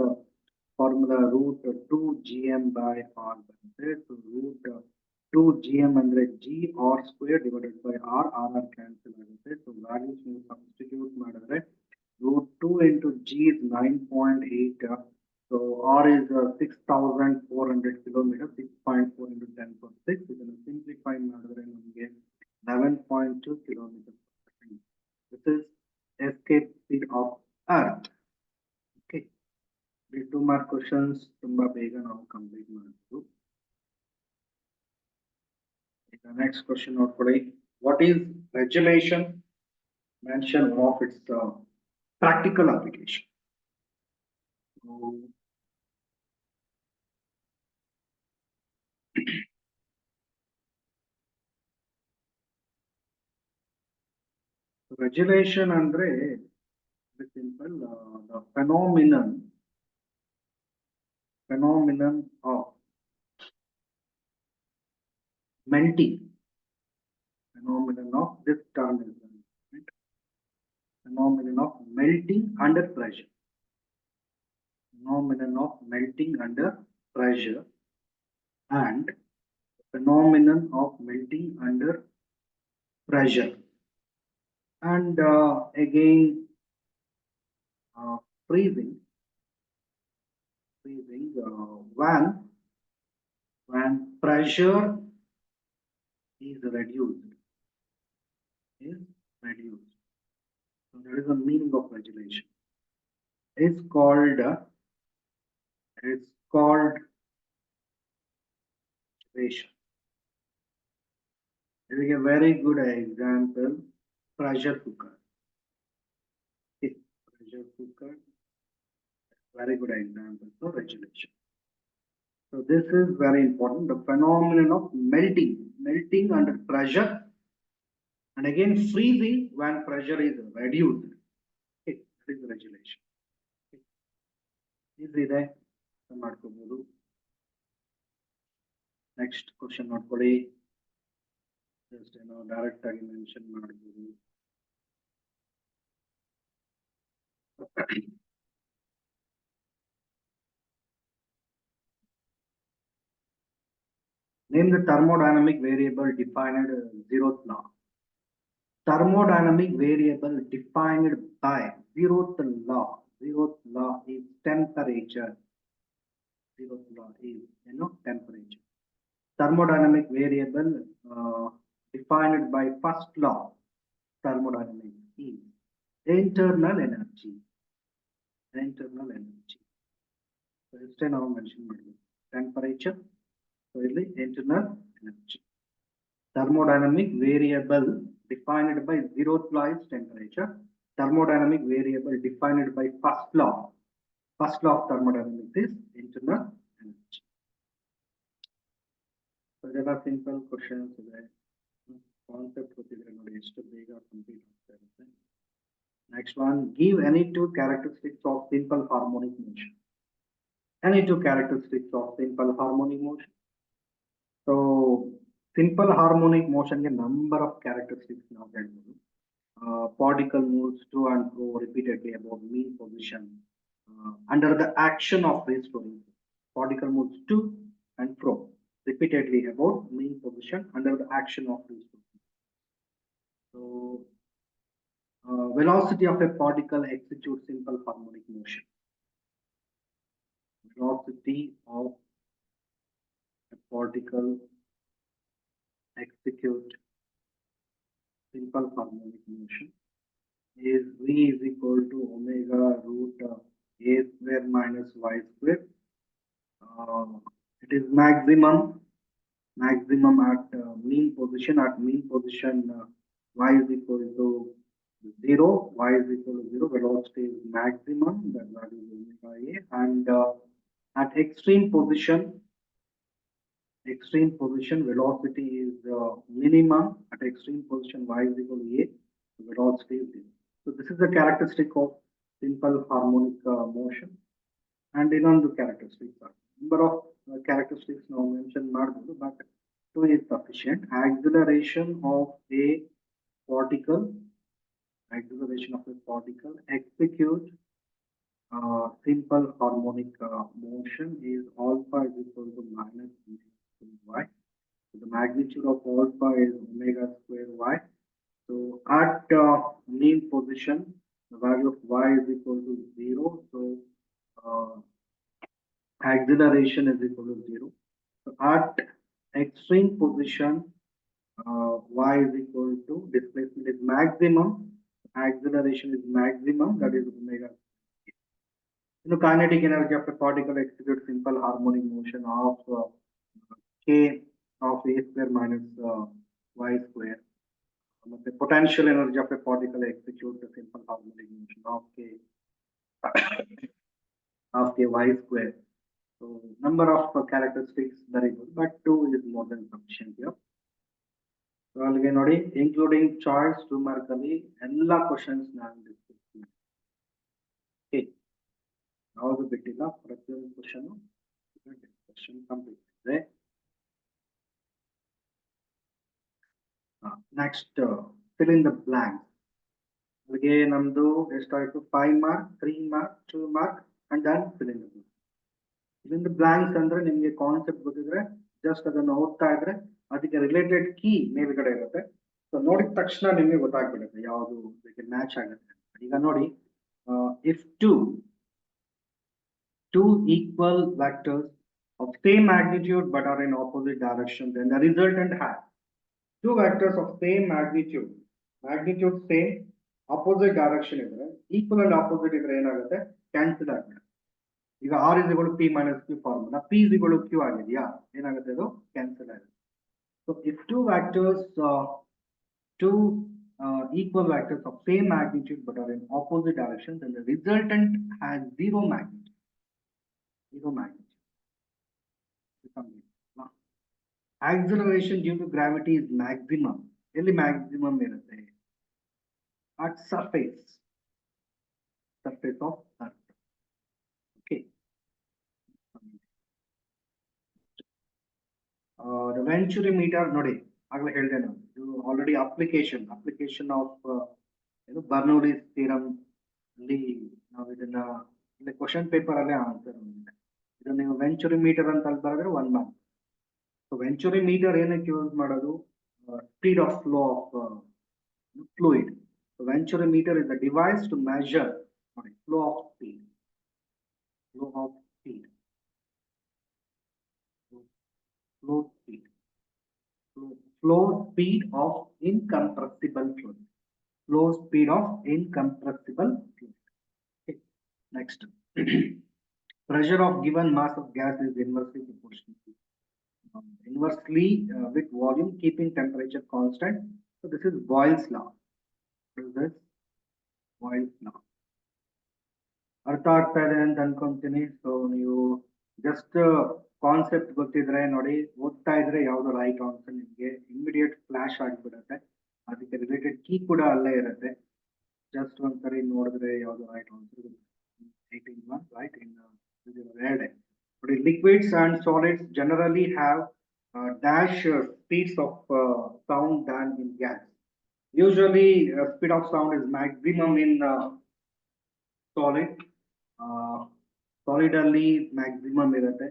[SPEAKER 1] formula root 2 gm by r ಬರುತ್ತೆ. So root 2 gm ಅಂದ್ರೆ g r square divided by r cancel ಆಗುತ್ತೆ. So values ನೀವು substitute ಮಾಡಿದ್ರೆ root 2 into g is 9.8. So r is 6,400 kilometers. 6.4 into 10 power 6. ಇದನ್ನು simplify ಮಾಡಿದ್ರೆ ನಮಗೆ 11.2 kilometers per second. This is escape speed of earth. Okay. The 2 mark questions ತುಂಬಾ ಬೇಗ ನಾವು complete ಮಾಡಬಹುದು. The next question ನೋಡ್ಕೊಳ್ಳಿ. What is regulation? Mention of its practical application. So, regulation andre very simple, the phenomenon of melting. Phenomenon of this term is right? Phenomenon of melting under pressure. Phenomenon of melting under pressure and phenomenon of melting under pressure. And again freezing when pressure is reduced. So that is the meaning of regulation. It's called regulation. This is a very good example. Pressure cooker. Okay. Pressure cooker. Very good example for regulation. So this is very important. The phenomenon of melting under pressure, and again freezing when pressure is reduced. Okay, that is regulation. Okay. Easy there. Next question ನೋಡ್ಕೊಳ್ಳಿ. Just direct ಆಗಿ mention ಮಾಡಬಹುದು. Name the thermodynamic variable defined zeroth law. Thermodynamic variable defined by zeroth law. Zeroth law is temperature. Zeroth law is temperature. Thermodynamic variable defined by first law. Thermodynamics is internal energy. Internal energy. So instead now mention temperature. So internal energy. Thermodynamic variable defined by zeroth law is temperature. Thermodynamic variable defined by first law. First law of thermodynamics is internal energy. So there are simple questions there. Concept ಗೊತ್ತಿದ್ರೆ ನೋಡಿ ಎಷ್ಟು ಬೇಗ complete ಆಗ್ತಾ ಇರುತ್ತೆ. Next one, give any two characteristics of simple harmonic motion. Any two characteristics of simple harmonic motion. So simple harmonic motion ಗೆ number of characteristics ನಾವು ಹೇಳ್ಬೋದು. Particle moves to and fro repeatedly above mean position under the action of restoring. Particle moves to and fro repeatedly about mean position under the action of restoring. So velocity of a particle executes simple harmonic motion. Velocity of a particle execute simple harmonic motion is v is equal to omega root a square minus y square. It is maximum at mean position. At mean position y is equal to 0. Y is equal to 0. Velocity is maximum. That value is omega a. And at extreme position extreme position velocity is minimum. At extreme position y is equal to a, velocity is 0. So this is the characteristic of simple harmonic motion. And ಇನ್ನೊಂದು characteristics are number of characteristics ನಾವು mention ಮಾಡಬಹುದು, but two is sufficient. Acceleration of a particle execute simple harmonic motion is alpha is equal to minus y. So the magnitude of alpha is omega square y. So at mean position, the value of y is equal to 0. So acceleration is equal to 0. So at extreme position, y is equal to displacement is maximum, acceleration is maximum, that is omega. The kinetic energy of a particle executes simple harmonic motion of k of a square minus y square. The potential energy of a particle executes a simple harmonic motion of k y square. So number of characteristics very good, but 2 is more than sufficient here. So ಅಲ್ಲಿಗೆ ನೋಡಿ, including choice 2 mark ಅಲ್ಲಿ ಎಲ್ಲ questions ನಾನು discuss ಮಾಡಿ. Okay, ಯಾವುದು ಬಿಟ್ಟಿಲ್ಲ, ಪ್ರತಿಯೊಂದು question discussion complete ಇದೆ. Next fill in the blanks. ಅಲ್ಲಿಗೆ ನಮ್ದು ಎಷ್ಟಾಯ್ತು, 5 mark, 3 mark, 2 mark and then fill in the blanks. fill in the blanks ಅಂದ್ರೆ ನಿಮಗೆ ಕಾನ್ಸೆಪ್ಟ್ ಗೊತ್ತಿದ್ರೆ ಜಸ್ಟ್ ಅದನ್ನು ಓದ್ತಾ ಇದ್ರೆ ಅದಕ್ಕೆ ರಿಲೇಟೆಡ್ ಕೀ ಮೇಲ್ಗಡೆ ಇರುತ್ತೆ. ಸೊ ನೋಡಿದ ತಕ್ಷಣ ನಿಮಗೆ ಗೊತ್ತಾಗ್ಬಿಡುತ್ತೆ ಯಾವುದು ಇದಕ್ಕೆ ಮ್ಯಾಚ್ ಆಗುತ್ತೆ. ಈಗ ನೋಡಿ, if two equal vectors of same magnitude but are in opposite direction, then the resultant has two vectors of same magnitude same, opposite direction ಇದ್ರೆ, equal and opposite ಇದ್ರೆ ಏನಾಗುತ್ತೆ, ಕ್ಯಾನ್ಸಲ್ ಆಗುತ್ತೆ. ಈಗ r is equal to p minus q formula, p is equal to q ಆಗಿದೆಯಾ, ಏನಾಗುತ್ತೆ, ಅದು cancel ಆಗುತ್ತೆ. So if two vectors, two equal vectors of same magnitude but are in opposite direction, then the resultant has zero magnitude. Acceleration due to gravity is maximum. Eli maximum irutte at surface of earth. Okay. The Venturi meter ನೋಡಿ, ಆಗಲೇ ಹೇಳಿದೆ ನಾನು, ಇದು already application of Bernoulli's theorem ಅಲ್ಲಿ ನಾವು ಇದನ್ನ ಇಲ್ಲಿ question paper ಅಲ್ಲೇ ಆನ್ಸರ್ ಬಂದಿದೆ. ಇದನ್ನ ನೀವು ವೆಂಚುರಿ ಮೀಟರ್ ಅಂತ ಅಲ್ಲಿ ಬರೆದ್ರೆ 1 ಮಾರ್ಕ್. ಸೊ ವೆಂಚುರಿ ಮೀಟರ್ ಏನಕ್ಕೆ ಯೂಸ್ ಮಾಡೋದು, speed of flow of fluid. So Venturi meter is a device to measure flow of speed. Flow speed of incompressible fluid. Okay. Next. Pressure of given mass of gas is inversely proportional with volume, keeping temperature constant. So this is Boyle's law. ಅರ್ಥ ಆಗ್ತಾ ಇದೆ ಅಂತ ಅನ್ಕೊಂತೀನಿ. So ನೀವು just concept ಗೊತ್ತಿದ್ರೆ ನೋಡಿ, ಓದ್ತಾ ಇದ್ರೆ ಯಾವ್ದು ರೈಟ್ ಆನ್ಸರ್ ನಿಮ್ಗೆ ಇಮಿಡಿಯೇಟ್ ಫ್ಲಾಶ್ ಆಗಿಬಿಡುತ್ತೆ. ಅದಕ್ಕೆ ರಿಲೇಟೆಡ್ ಕೀ ಕೂಡ ಅಲ್ಲೇ ಇರುತ್ತೆ. ಜಸ್ಟ್ ಒಂದ್ಸರಿ ನೋಡಿದ್ರೆ ಯಾವ್ದು right answer, 18 right in red. But liquids and solids generally have dash speeds of sound than in gas. Usually speed of sound is maximum in solid ಅಲ್ಲಿ maximum ಇರುತ್ತೆ.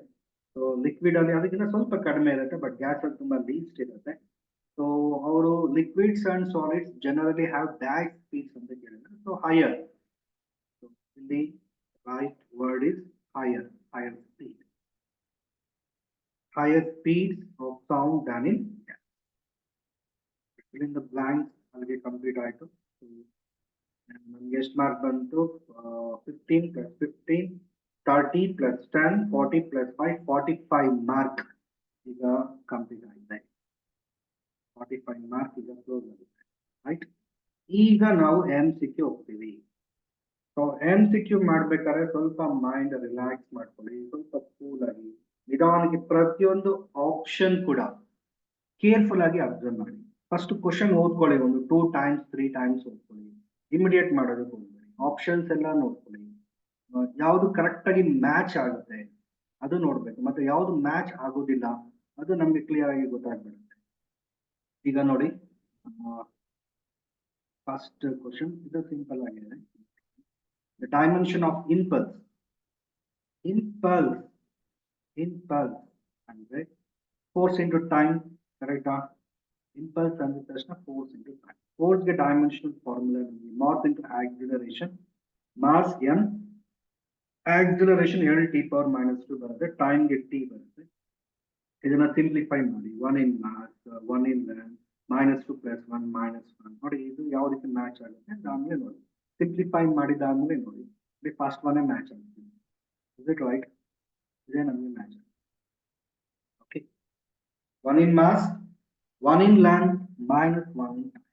[SPEAKER 1] ಸೊ ಲಿಕ್ವಿಡ್ ಅಲ್ಲಿ ಅದಕ್ಕಿಂತ ಸ್ವಲ್ಪ ಕಡಿಮೆ ಇರುತ್ತೆ, ಬಟ್ ಗ್ಯಾಸ್ ಅಲ್ಲಿ ತುಂಬಾ list ಇರುತ್ತೆ. ಸೊ ಅವರು liquids and solids generally have dash speeds ಅಂತ ಕೇಳಿದ್ರೆ, ಸೊ ಹೈಯರ್. ಸೊ ಇಲ್ಲಿ right word is higher speeds of sound than in gas. Fill in the blanks ಅಲ್ಲಿಗೆ ಕಂಪ್ಲೀಟ್ ಆಯ್ತು. ನಮ್ಗೆ ಎಷ್ಟು ಮಾರ್ಕ್ ಬಂತು, 15 plus 15, 30 plus 10, 40 plus 5, 45 ಮಾರ್ಕ್ ಈಗ ಕಂಪ್ಲೀಟ್ ಆಗಿದೆ. 45 ಮಾರ್ಕ್ ಈಗ ಕ್ಲೋಸ್ ಆಗಿದೆ, ರೈಟ್. ಈಗ ನಾವು MCQ ಹೋಗ್ತೀವಿ. ಸೊ MCQ ಮಾಡ್ಬೇಕಾದ್ರೆ ಸ್ವಲ್ಪ ಮೈಂಡ್ ರಿಲ್ಯಾಕ್ಸ್ ಮಾಡ್ಕೊಳ್ಳಿ, ಸ್ವಲ್ಪ ಕೂಲ್ ಆಗಿ ನಿಧಾನಕ್ಕೆ ಪ್ರತಿಯೊಂದು ಆಪ್ಷನ್ ಕೂಡ ಕೇರ್ಫುಲ್ ಆಗಿ ಅಬ್ಸರ್ವ್ ಮಾಡಿ. ಫಸ್ಟ್ ಕ್ವಶನ್ ಓದ್ಕೊಳ್ಳಿ, ಒಂದು 2 times 3 times ಓದ್ಕೊಳ್ಳಿ. ಇಮಿಡಿಯೇಟ್ ಮಾಡೋದಕ್ಕೆ ಹೋಗ್ಬೇಡಿ. ಆಪ್ಷನ್ಸ್ ಎಲ್ಲ ನೋಡ್ಕೊಳ್ಳಿ. ಯಾವುದು ಕರೆಕ್ಟ್ ಆಗಿ ಮ್ಯಾಚ್ ಆಗುತ್ತೆ ಅದು ನೋಡ್ಬೇಕು, ಮತ್ತೆ ಯಾವುದು ಮ್ಯಾಚ್ ಆಗೋದಿಲ್ಲ ಅದು ನಮ್ಗೆ ಕ್ಲಿಯರ್ ಆಗಿ ಗೊತ್ತಾಗ್ಬಿಡುತ್ತೆ. ಈಗ ನೋಡಿ, ಫಸ್ಟ್ ಕ್ವಶನ್ ಇದು ಸಿಂಪಲ್ ಆಗಿದೆ. The dimension of impulse. Impulse ಅಂದ್ರೆ ಫೋರ್ಸ್ ಇಂಟು ಟೈಮ್, ಕರೆಕ್ಟಾ? ಇಂಪಲ್ಸ್ ಅಂದ ತಕ್ಷಣ ಫೋರ್ಸ್ ಇಂಟು ಟೈಮ್. ಫೋರ್ಸ್ಗೆ dimensional formula mass into acceleration, mass N, acceleration L t⁻⁻2 ಬರುತ್ತೆ, ಟೈಮ್ಗೆ ಟಿ ಬರುತ್ತೆ. ಇದನ್ನ ಸಿಂಪ್ಲಿಫೈ ಮಾಡಿ. 1 in mass, 1 in length, -2 + 1 -1. ನೋಡಿ ಇದು ಯಾವ ರೀತಿ ಮ್ಯಾಚ್ ಆಗುತ್ತೆ ಅದಾದ್ಮೇಲೆ ನೋಡಿ. ಸಿಂಪ್ಲಿಫೈ ಮಾಡಿದಾದ್ಮೇಲೆ ನೋಡಿ, ಫಸ್ಟ್ ಒನ್ ಮ್ಯಾಚ್ ಆಗುತ್ತೆ. Is it right? ಇದೇ ನಮಗೆ ಮ್ಯಾಚ್ ಆಗುತ್ತೆ. Okay, 1 in mass, 1 in length, -1 in time.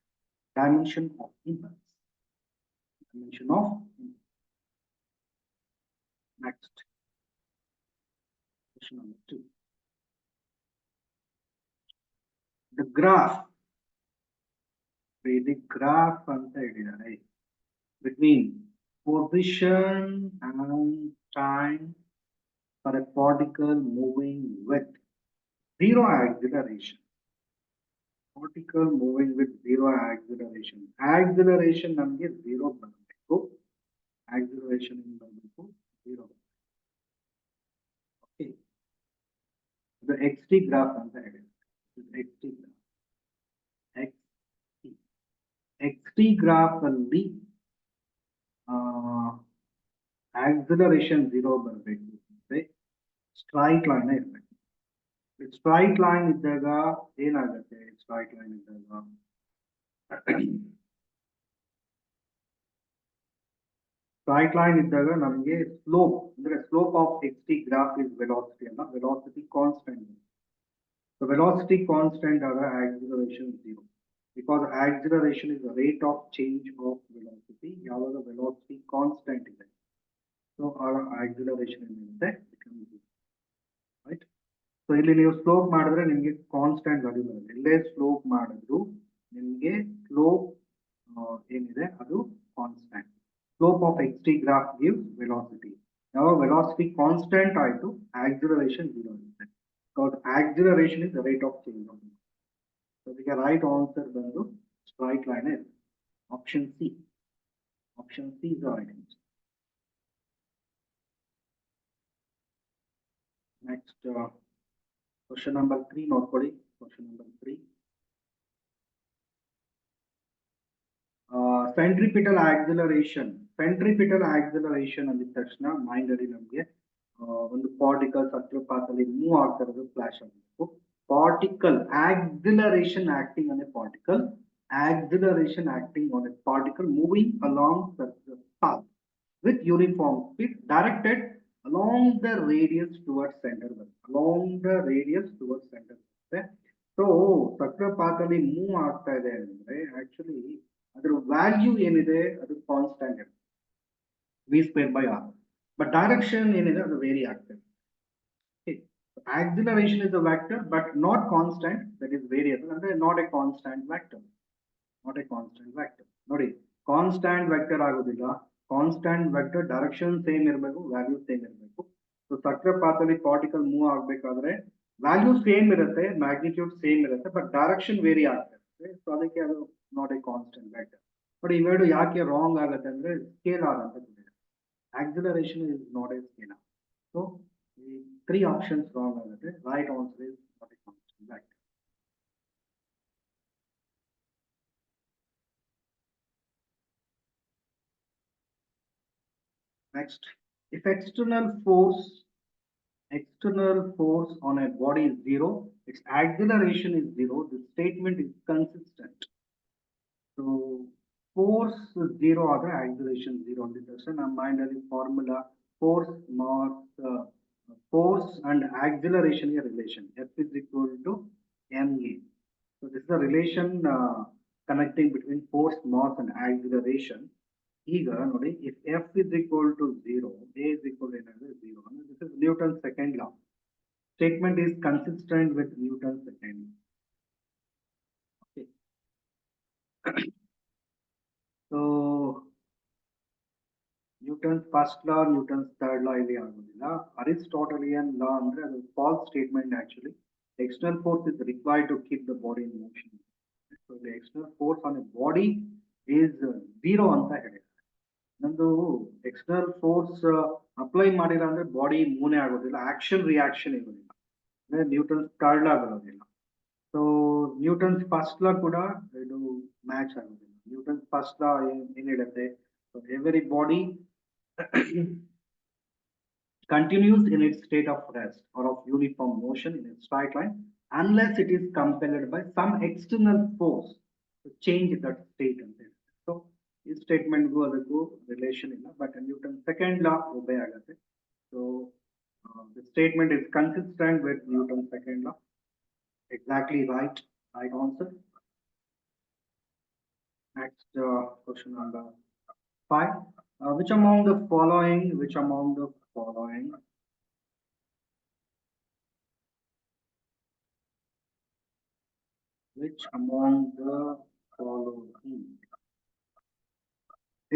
[SPEAKER 1] Dimension of impulse. Dimension of impulse. Next, question number 2. The graph ಅಂತ ಹೇಳಿದ್ದಾರೆ between position and time for a particle moving with zero acceleration. Particle moving with zero acceleration. Acceleration ನಮಗೆ 0 ಬರಬೇಕು. Acceleration ಬರಬೇಕು 0. Okay, ಇದು xt graph ಅಂತ ಹೇಳಿದ್ದಾರೆ. xt graph. xt graph ಅಲ್ಲಿ acceleration 0 ಬರಬೇಕು ಅಂದ್ರೆ ಸ್ಟ್ರೈಟ್ ಲೈನ್ ಇರಬೇಕು. ಸ್ಟ್ರೈಟ್ ಲೈನ್ ಇದ್ದಾಗ ಏನಾಗುತ್ತೆ? ಸ್ಟ್ರೈಟ್ ಲೈನ್ ಇದ್ದಾಗ ನಮಗೆ ಸ್ಲೋಪ್ ಅಂದ್ರೆ slope of xt graph is velocity ಅಲ್ಲ, velocity constant. So velocity constant ಆಗ acceleration 0. Because acceleration is the rate of change of velocity. ಯಾವಾಗ velocity constant ಇದೆ, so our acceleration ಏನಿರುತ್ತೆ becomes 0, right? So ಇಲ್ಲಿ ನೀವು ಸ್ಲೋಪ್ ಮಾಡಿದ್ರೆ ನಿಮಗೆ ಕಾನ್ಸ್ಟೆಂಟ್ ವ್ಯಾಲ್ಯೂ ಬರುತ್ತೆ. ಇಲ್ಲೇ ಸ್ಲೋಪ್ ಮಾಡಿದ್ರು ನಿಮಗೆ ಸ್ಲೋಪ್ ಏನಿದೆ ಅದು constant. Slope of xt graph gives velocity. ಯಾವಾಗ velocity ಕಾನ್ಸ್ಟೆಂಟ್ ಆಯಿತು acceleration 0 ಇರುತ್ತೆ. Because acceleration is the rate of change of velocity. So the right answer ಬಂದು straight line is option C. Option C is the right answer. Next, question number 3 ನೋಡ್ಕೊಳ್ಳಿ. Question number 3. Centripetal acceleration. Centripetal acceleration ಅಂದಿದ ತಕ್ಷಣ mind ಅಲ್ಲಿ ನಮಗೆ ಒಂದು particle ಹತ್ರ ಪಾತಲ್ಲಿ move ಆಗ್ತಾ ಇರೋದು flash ಆಗಬೇಕು. Particle acceleration acting on a particle, acceleration acting on a particle moving along the path with uniform speed directed along the radius towards center. Along the radius towards center. So ಸಕ್ರ path ಅಲ್ಲಿ move ಆಗ್ತಾ ಇದೆ ಅಂದ್ರೆ actually ಅದರ value ಏನಿದೆ ಅದು constant ಇದೆ, v²r. But direction ಏನಿದೆ ಅದು ವೇರಿ ಆಗ್ತದೆ. Acceleration is a vector but not constant, that is variable, and not a constant vector. Not a constant vector. ನೋಡಿ, ಕಾನ್ಸ್ಟೆಂಟ್ ವೆಕ್ಟರ್ ಆಗೋದಿಲ್ಲ. ಕಾನ್ಸ್ಟೆಂಟ್ ವೆಕ್ಟರ್ ಡೈರೆಕ್ಷನ್ ಸೇಮ್ ಇರಬೇಕು, value same ಇರಬೇಕು. So ಸಕ್ರ ಪಾತಲ್ಲಿ particle move ಆಗಬೇಕಾದ್ರೆ value same ಇರುತ್ತೆ, magnitude same ಇರುತ್ತೆ, but direction very ಆಗ್ತಿರುತ್ತೆ. So ಅದಕ್ಕೆ ಅದು not A constant vector. But ಇವೆರಡು ಯಾಕೆ ರಾಂಗ್ ಆಗುತ್ತೆ ಅಂದ್ರೆ ಸ್ಕೇಲಾರ್ ಅಂತ ಕೊಟ್ಟಿದೆ. Acceleration is not A scalar. So 3 options wrong ಆಗುತ್ತೆ. Right answer is not a constant vector. Next, if external force on a body is 0, its acceleration is 0, the statement is consistent. So force 0 ಆದರೆ acceleration 0 ಅಂತ ತಕ್ಷಣ ನಮ್ಮ mind ಅಲ್ಲಿ formula force and acceleration is a relation. F is equal to ma. So this is a relation connecting between force, mass and acceleration. ಈಗ ನೋಡಿ, if F is equal to 0, A is equal to 0. This is Newton's second law. statement is consistent with Newton's second. Okay. So Newton's first law, Newton's third law ಇಲ್ಲಿ ಆಗೋದಿಲ್ಲ. Aristotelian law ಅಂದ್ರೆ ಅದು false statement actually. External force is required to keep the body in motion. So the external force on a body is zero ಅಂತ ಹೇಳಿದ್ದಾರೆ. ನಂದು external force apply ಮಾಡಿಲ್ಲ ಅಂದ್ರೆ body ಮೂವ್ನೇ ಆಗೋದಿಲ್ಲ, ಆಕ್ಷನ್ ರಿಯಾಕ್ಷನ್ ಇರೋದಿಲ್ಲ, ಅಂದ್ರೆ ನ್ಯೂಟನ್ಸ್ ಥರ್ಡ್ ಲಾ ಬರೋದಿಲ್ಲ. ಸೊ ನ್ಯೂಟನ್ಸ್ ಫಸ್ಟ್ ಲಾ ಕೂಡ ಇದು ಮ್ಯಾಚ್ ಆಗೋದಿಲ್ಲ. ನ್ಯೂಟನ್ಸ್ ಫಸ್ಟ್ ಲಾ ಏನ್ ಹೇಳುತ್ತೆ, every body continues in its state of rest or of uniform motion in a straight line unless it is compelled by some external force to change that state. So ಈ ಸ್ಟೇಟ್ಮೆಂಟ್ಗೂ ಅದಕ್ಕೂ relation ಇಲ್ಲ, but Newton second law obey ಆಗುತ್ತೆ. So the statement is consistent with Newton second law. Exactly right answer. Next question number 5. Which among the following which among the following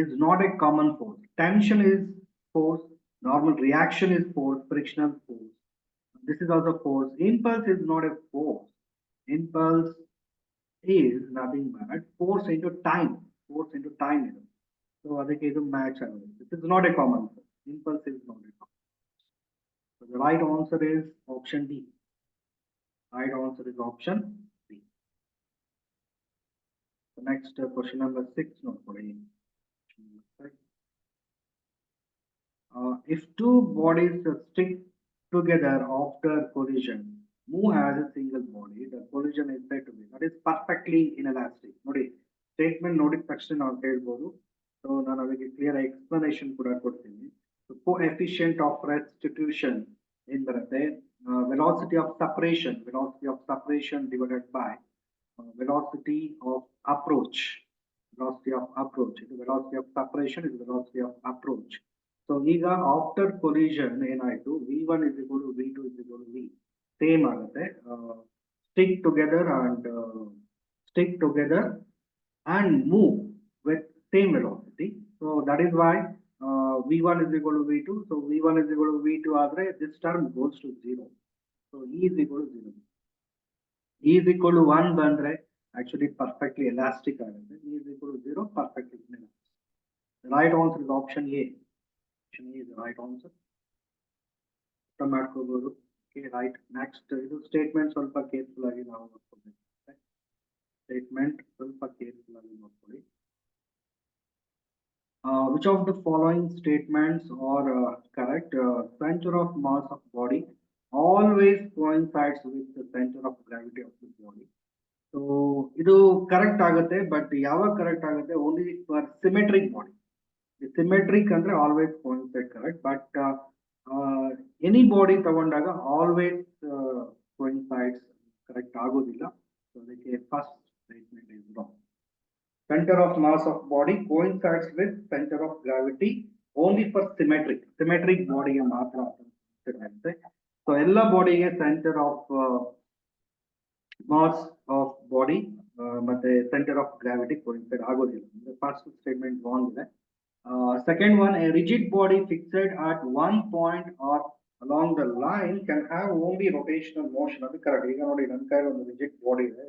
[SPEAKER 1] is not a common force? Tension is force, normal reaction is force, frictional force. This is also force. Impulse is not a force. Impulse is nothing but force into time. Force into time. So ಅದಕ್ಕೆ ಇದು match ಆಗುತ್ತೆ. This is not a common force. Impulse is not a common force. So the right answer is option D. Right answer is option D. The next question number 6. Note for if two bodies stick together after collision, move as a single body, the collision is said to be, that is perfectly inelastic. ನೋಡಿ statement ನೋಡಿದ ತಕ್ಷಣ ನಾವು ಹೇಳ್ಬೋದು. So ನಾನು ಅದಕ್ಕೆ clear explanation ಕೂಡ ಕೊಡ್ತೀನಿ. Coefficient of restitution ಏನ್ ಬರುತ್ತೆ, velocity of separation divided by velocity of approach. Velocity of approach. The velocity of separation is velocity of approach. So ಈಗ after collision ಏನಾಯ್ತು, v1 is equal to v2 is equal to v. Same ಆಗುತ್ತೆ. Stick together and move with same velocity. So that is why v1 is equal to v2. So v1 is equal to v2 ಆದರೆ this term goes to 0. So e is equal to 0. E is equal to 1 ಬಂದ್ರೆ actually perfectly elastic ಆಗುತ್ತೆ. E is equal to 0 perfectly inelastic. The right answer is option A. Option A is the right answer. ಮಾಡ್ಕೋಬಹುದು. Okay, right. Next ಇದು statement ಸ್ವಲ್ಪ careful ಆಗಿ ನಾವು ನೋಡ್ಕೋಬೇಕು. Statement ಸ್ವಲ್ಪ careful ಆಗಿ ನೋಡ್ಕೊಳ್ಳಿ. Which of the following statements are correct? Center of mass of body always coincides with the center of gravity of the body. So ಇದು ಕರೆಕ್ಟ್ ಆಗುತ್ತೆ, ಬಟ್ ಯಾವಾಗ ಕರೆಕ್ಟ್ ಆಗುತ್ತೆ, only for symmetric body. Symmetric ಅಂದ್ರೆ always coincide correct, but any body ತಗೊಂಡಾಗ always coincides correct ಆಗೋದಿಲ್ಲ. So ಅದಕ್ಕೆ first statement is wrong. Center of mass of body coincides with center of gravity only for symmetric body ಗೆ ಮಾತ್ರ ಆಗುತ್ತೆ. So ಎಲ್ಲ ಬಾಡಿಗೆ centre of mass of body ಮತ್ತೆ centre of gravity coincide ಆಗೋದಿಲ್ಲ. First statement wrong ಇದೆ. Second one, a rigid body fixed at one point or along the line can have only rotational motion. ಅದು correct. ಈಗ ನೋಡಿ ನನ್ನ ಕೈಯಲ್ಲಿ ಒಂದು rigid body ಇದೆ,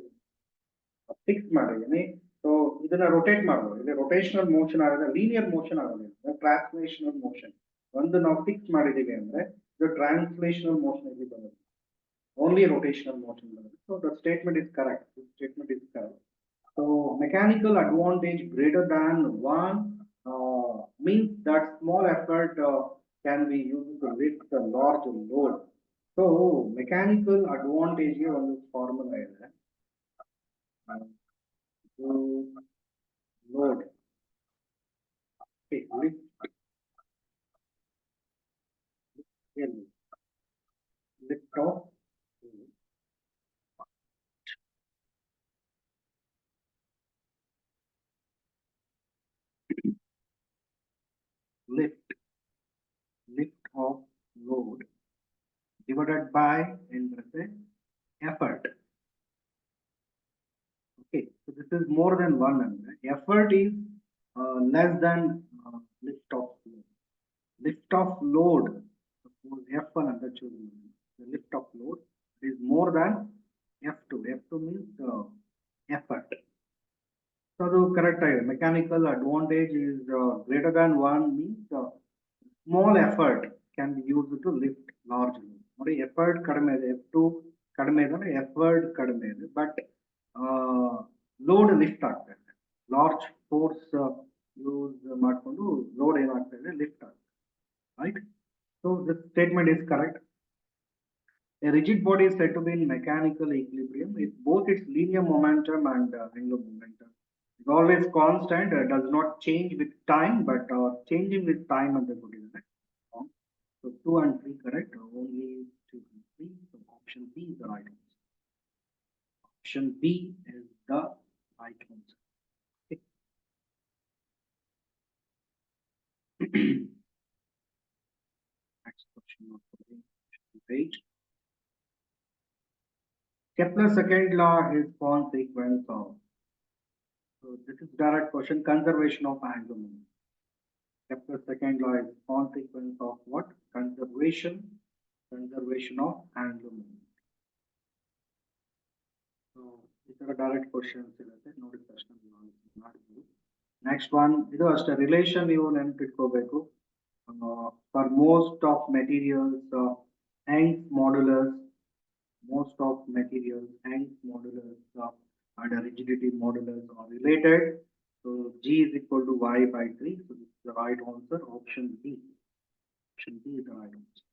[SPEAKER 1] ಫಿಕ್ಸ್ ಮಾಡಿದ್ದೀನಿ. ಸೊ ಇದನ್ನ ರೊಟೇಟ್ ಮಾಡ್ಬೋದು. ಇಲ್ಲಿ ರೊಟೇಷನಲ್ ಮೋಷನ್ ಆಗೋದ್ರೆ ಲೀನಿಯರ್ ಮೋಷನ್ ಆಗೋದಿಲ್ಲ, ಟ್ರಾನ್ಸ್ಲೇಷನಲ್ ಮೋಷನ್. ಒಂದು ನಾವು ಫಿಕ್ಸ್ ಮಾಡಿದೀವಿ ಅಂದ್ರೆ ಇದು ಟ್ರಾನ್ಸ್ಲೇಷನಲ್ ಮೋಷನ್ ಇಲ್ಲಿ ಬರುತ್ತೆ, only rotational motion ಬರುತ್ತೆ. So the statement is correct. This statement is correct. So mechanical advantage greater than 1 means that small effort can be used to lift a large load. So mechanical advantage ಗೆ ಒಂದು formula ಇದೆ. Load. Okay, lift off lift of load divided by effort. Okay, so this is more than one. Effort is less than lift of load. Lift of load, suppose F1 ಅಂತ choose ಮಾಡಿ. The lift of load is more than F2. F2 means effort. So ಅದು correct ಆಗಿದೆ. Mechanical advantage is greater than 1 means small effort can be used to lift large load. ನೋಡಿ effort ಕಡಿಮೆ ಇದೆ, F2 ಕಡಿಮೆ ಇದೆ, effort ಕಡಿಮೆ ಇದೆ, but load lift ಆಗ್ತಾ ಇದೆ. ಲಾರ್ಜ್ ಫೋರ್ಸ್ ಯೂಸ್ ಮಾಡಿಕೊಂಡು ಲೋಡ್ ಏನಾಗ್ತಾ ಇದೆ, ಲಿಫ್ಟ್ ಆಗ್ತದೆ. Right, so this statement is correct. A rigid body is said to be in mechanical equilibrium if both its linear momentum and angular momentum is always constant, does not change with time, but changing with time ಅಂತ ಕೊಟ್ಟಿದ್ದಾರೆ. So 2 and 3 correct, only 2 and 3. So option B is the right answer. Option B is the right answer. Okay. Next question of the page. Kepler's second law is consequence of. So this is direct question. Conservation of angular momentum. Kepler's second law is consequence of what? Conservation of angular momentum. So these are direct questions. Notice question. Next one, ಇದು ಅಷ್ಟೇ relation ನೀವು ನೆನಪಿಟ್ಕೋಬೇಕು. For most of materials, Young's modulus, Young's modulus and rigidity modulus are related. So G is equal to Y by 3. So this is the right answer. Option B. Option B is the right answer.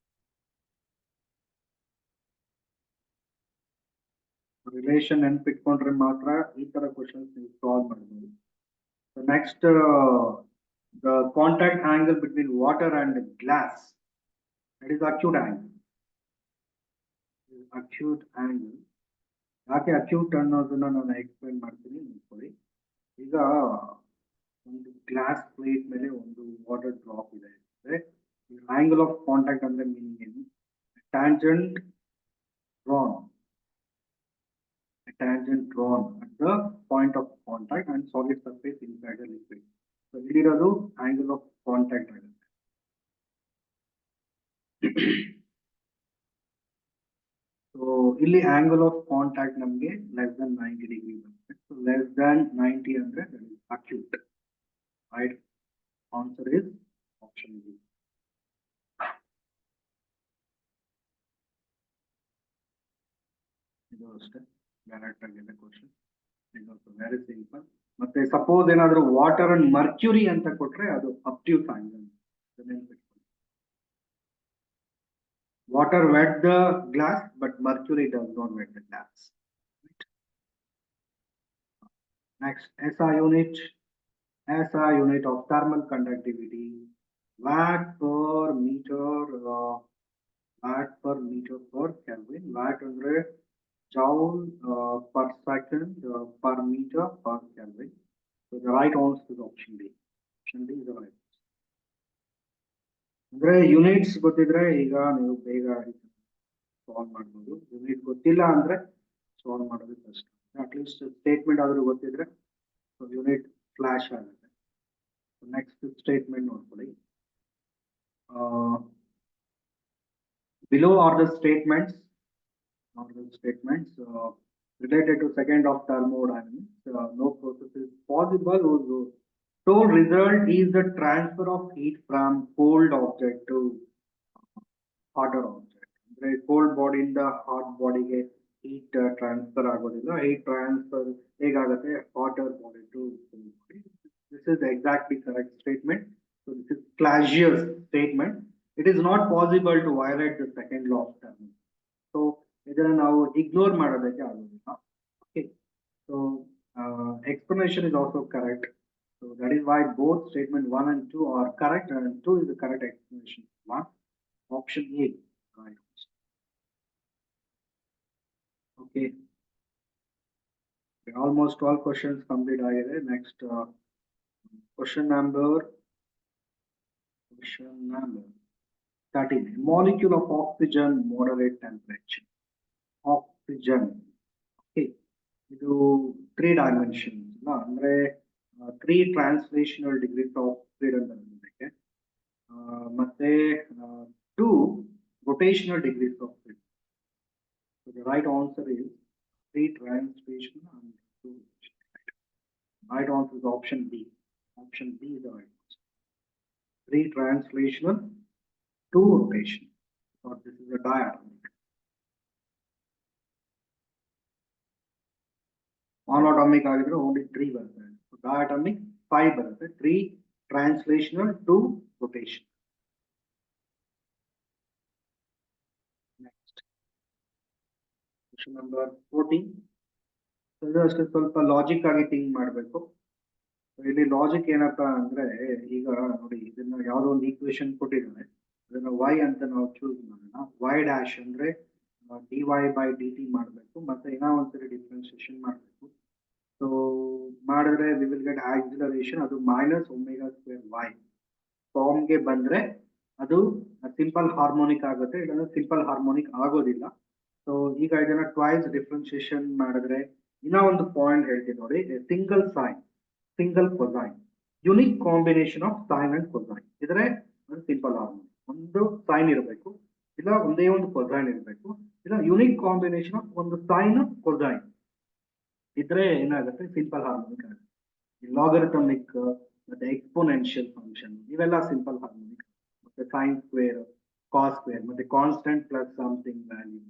[SPEAKER 1] Relation ನೆನಪಿಟ್ಕೊಂಡ್ರೆ ಮಾತ್ರ ಈ ತರ questions ನೀವು solve ಮಾಡಬಹುದು. So next, the contact angle between water and glass, that is acute angle. Acute angle. ಯಾಕೆ acute ಅನ್ನೋದನ್ನ ನಾನು explain ಮಾಡ್ತೀನಿ ನೋಡ್ಕೊಳ್ಳಿ. ಈಗ ಒಂದು ಗ್ಲಾಸ್ ಪ್ಲೇಟ್ ಮೇಲೆ ಒಂದು ವಾಟರ್ ಡ್ರಾಪ್ ಇದೆ ಅಂದ್ರೆ ಆಂಗಲ್ ಆಫ್ ಕಾಂಟ್ಯಾಕ್ಟ್ ಅಂದ್ರೆ ಮೀನಿಂಗ್ ಏನು? Tangent drawn at the point of contact and solid surface inside the liquid. So ಇಲ್ಲಿರೋದು angle of contact ಆಗುತ್ತೆ. So ಇಲ್ಲಿ angle of contact ನಮಗೆ less than 90 degree ಬರುತ್ತೆ. So less than 90 ಅಂದ್ರೆ that is acute. Right? Answer is option B. ಇದು ಅಷ್ಟೇ direct ಆಗಿದೆ question. ಇದು ವೆರಿ ಸಿಂಪಲ್. ಮತ್ತೆ ಸಪೋಸ್ ಏನಾದರೂ ವಾಟರ್ ಅಂಡ್ ಮರ್ಕ್ಯೂರಿ ಅಂತ ಕೊಟ್ರೆ ಅದು obtuse angle. Water wet the glass but mercury does not wet the glass. Next SI unit. SI unit of thermal conductivity, watt per meter per Kelvin. Watt ಅಂದ್ರೆ joule per second per meter per Kelvin. So the right answer is option D. Option D is the right answer. ಅಂದ್ರೆ units ಗೊತ್ತಿದ್ರೆ ಈಗ ನೀವು ಬೇಗ solve ಮಾಡ್ಬೋದು. Unit ಗೊತ್ತಿಲ್ಲ ಅಂದ್ರೆ solve ಮಾಡೋದು ಕಷ್ಟ. ಅಟ್ಲೀಸ್ಟ್ ಸ್ಟೇಟ್ಮೆಂಟ್ ಆದ್ರೂ ಗೊತ್ತಿದ್ರೆ ಯೂನಿಟ್ ಫ್ಲಾಶ್ ಆಗುತ್ತೆ. ನೆಕ್ಸ್ಟ್ ಸ್ಟೇಟ್ಮೆಂಟ್ ನೋಡ್ಕೊಳ್ಳಿ. Below are the statements related to second of thermodynamics. No process is possible whose sole result is the transfer of heat from cold object to hotter object. The cold body in the hot body get heat transfer ಆಗೋದಿಲ್ಲ. Heat transfer ಹೇಗಾಗುತ್ತೆ? Hotter body to cold body. This is exactly correct statement. So this is Clausius statement. It is not possible to violate the second law of thermodynamics. So ಇದನ್ನು ನಾವು ignore ಮಾಡೋದಕ್ಕೆ ಆಗೋದಿಲ್ಲ. Okay. So explanation is also correct. So that is why both statement 1 and 2 are correct, and 2 is the correct explanation. 1. Option A. Right. Okay. Almost all questions complete ಆಗಿದೆ. Next question number 13. Molecule of oxygen, moderate temperature. Oxygen. Okay. ಇದು 3 dimensions ಅಂದ್ರೆ 3 translational degrees of freedom ಬರುತ್ತೆ ಮತ್ತೆ 2 rotational degrees of freedom. So the right answer is 3 translational and 2 rotational. Right answer is option B. Option B is the right answer. 3 translational, 2 rotational. So this is a diagram. Monatomic ಆಗಿದ್ರೆ only 3 ಬರುತ್ತೆ. So diatomic 5 ಬರುತ್ತೆ. 3 translational, 2 rotation. Next. Question number 14. So ಇದು ಅಷ್ಟೇ ಸ್ವಲ್ಪ logic ಆಗಿ think ಮಾಡಬೇಕು. ಇಲ್ಲಿ logic ಏನಪ್ಪ ಅಂದ್ರೆ ಈಗ ನೋಡಿ ಇದನ್ನ ಯಾವುದೋ ಒಂದು ಈಕ್ವೇಶನ್ ಕೊಟ್ಟಿದ್ದಾರೆ ಅದನ್ನ y ಅಂತ ನಾವು ಚೂಸ್ ಮಾಡೋಣ. y ಡ್ಯಾಶ್ ಅಂದ್ರೆ dy by dt ಮಾಡಬೇಕು ಮತ್ತೆ ಇನ್ನೂ ಒಂದ್ಸರಿ ಡಿಫ್ರೆನ್ಸಿಯೇಷನ್ ಮಾಡಬೇಕು. ಸೊ ಮಾಡಿದ್ರೆ ವಿ ವಿಲ್ ಗೆಟ್ ಆಕ್ಸಿಲರೇಷನ್ ಅದು ಮೈನಸ್ ಒಮೆಗಾ ಸ್ಕ್ವೇರ್ y ಫಾರ್ಮ್ಗೆ ಬಂದ್ರೆ ಅದು ಸಿಂಪಲ್ ಹಾರ್ಮೋನಿಕ್ ಆಗುತ್ತೆ, ಇಲ್ಲಾಂದ್ರೆ ಸಿಂಪಲ್ ಹಾರ್ಮೋನಿಕ್ ಆಗೋದಿಲ್ಲ. ಸೊ ಈಗ ಇದನ್ನ ಟ್ವೈಸ್ ಡಿಫ್ರೆನ್ಸಿಯೇಷನ್ ಮಾಡಿದ್ರೆ ಇನ್ನೂ ಒಂದು ಪಾಯಿಂಟ್ ಹೇಳ್ತೀನಿ ನೋಡಿ, single sine single cosine unique combination of sine and cosine ಇದ್ರೆ ಅದು ಸಿಂಪಲ್ ಹಾರ್ಮೋನಿಕ್. ಒಂದು ಸೈನ್ ಇರಬೇಕು, ಇಲ್ಲ ಒಂದೇ ಒಂದು ಕೊಸೈನ್ ಇರಬೇಕು, ಇಲ್ಲ ಯುನಿಕ್ ಕಾಂಬಿನೇಷನ್ ಆಫ್ ಒಂದು ಸೈನ್ ಕೊಸೈನ್ ಇದ್ರೆ ಏನಾಗುತ್ತೆ ಸಿಂಪಲ್ ಹಾರ್ಮೋನಿಕ್ ಆಗುತ್ತೆ. ಲಾಗರಿಥಮಿಕ್ ಮತ್ತೆ ಎಕ್ಸ್ಪೋನೆನ್ಷಿಯಲ್ ಫಂಕ್ಷನ್ ಇವೆಲ್ಲ ಸಿಂಪಲ್ ಹಾರ್ಮೋನಿಕ್. ಮತ್ತೆ ಸೈನ್ ಸ್ಕ್ವೇರ್ ಕಾಸ್ ಸ್ಕ್ವೇರ್ ಮತ್ತೆ ಕಾನ್ಸ್ಟೆಂಟ್ ಪ್ಲಸ್ ಸಮಥಿಂಗ್ ವ್ಯಾಲ್ಯೂ.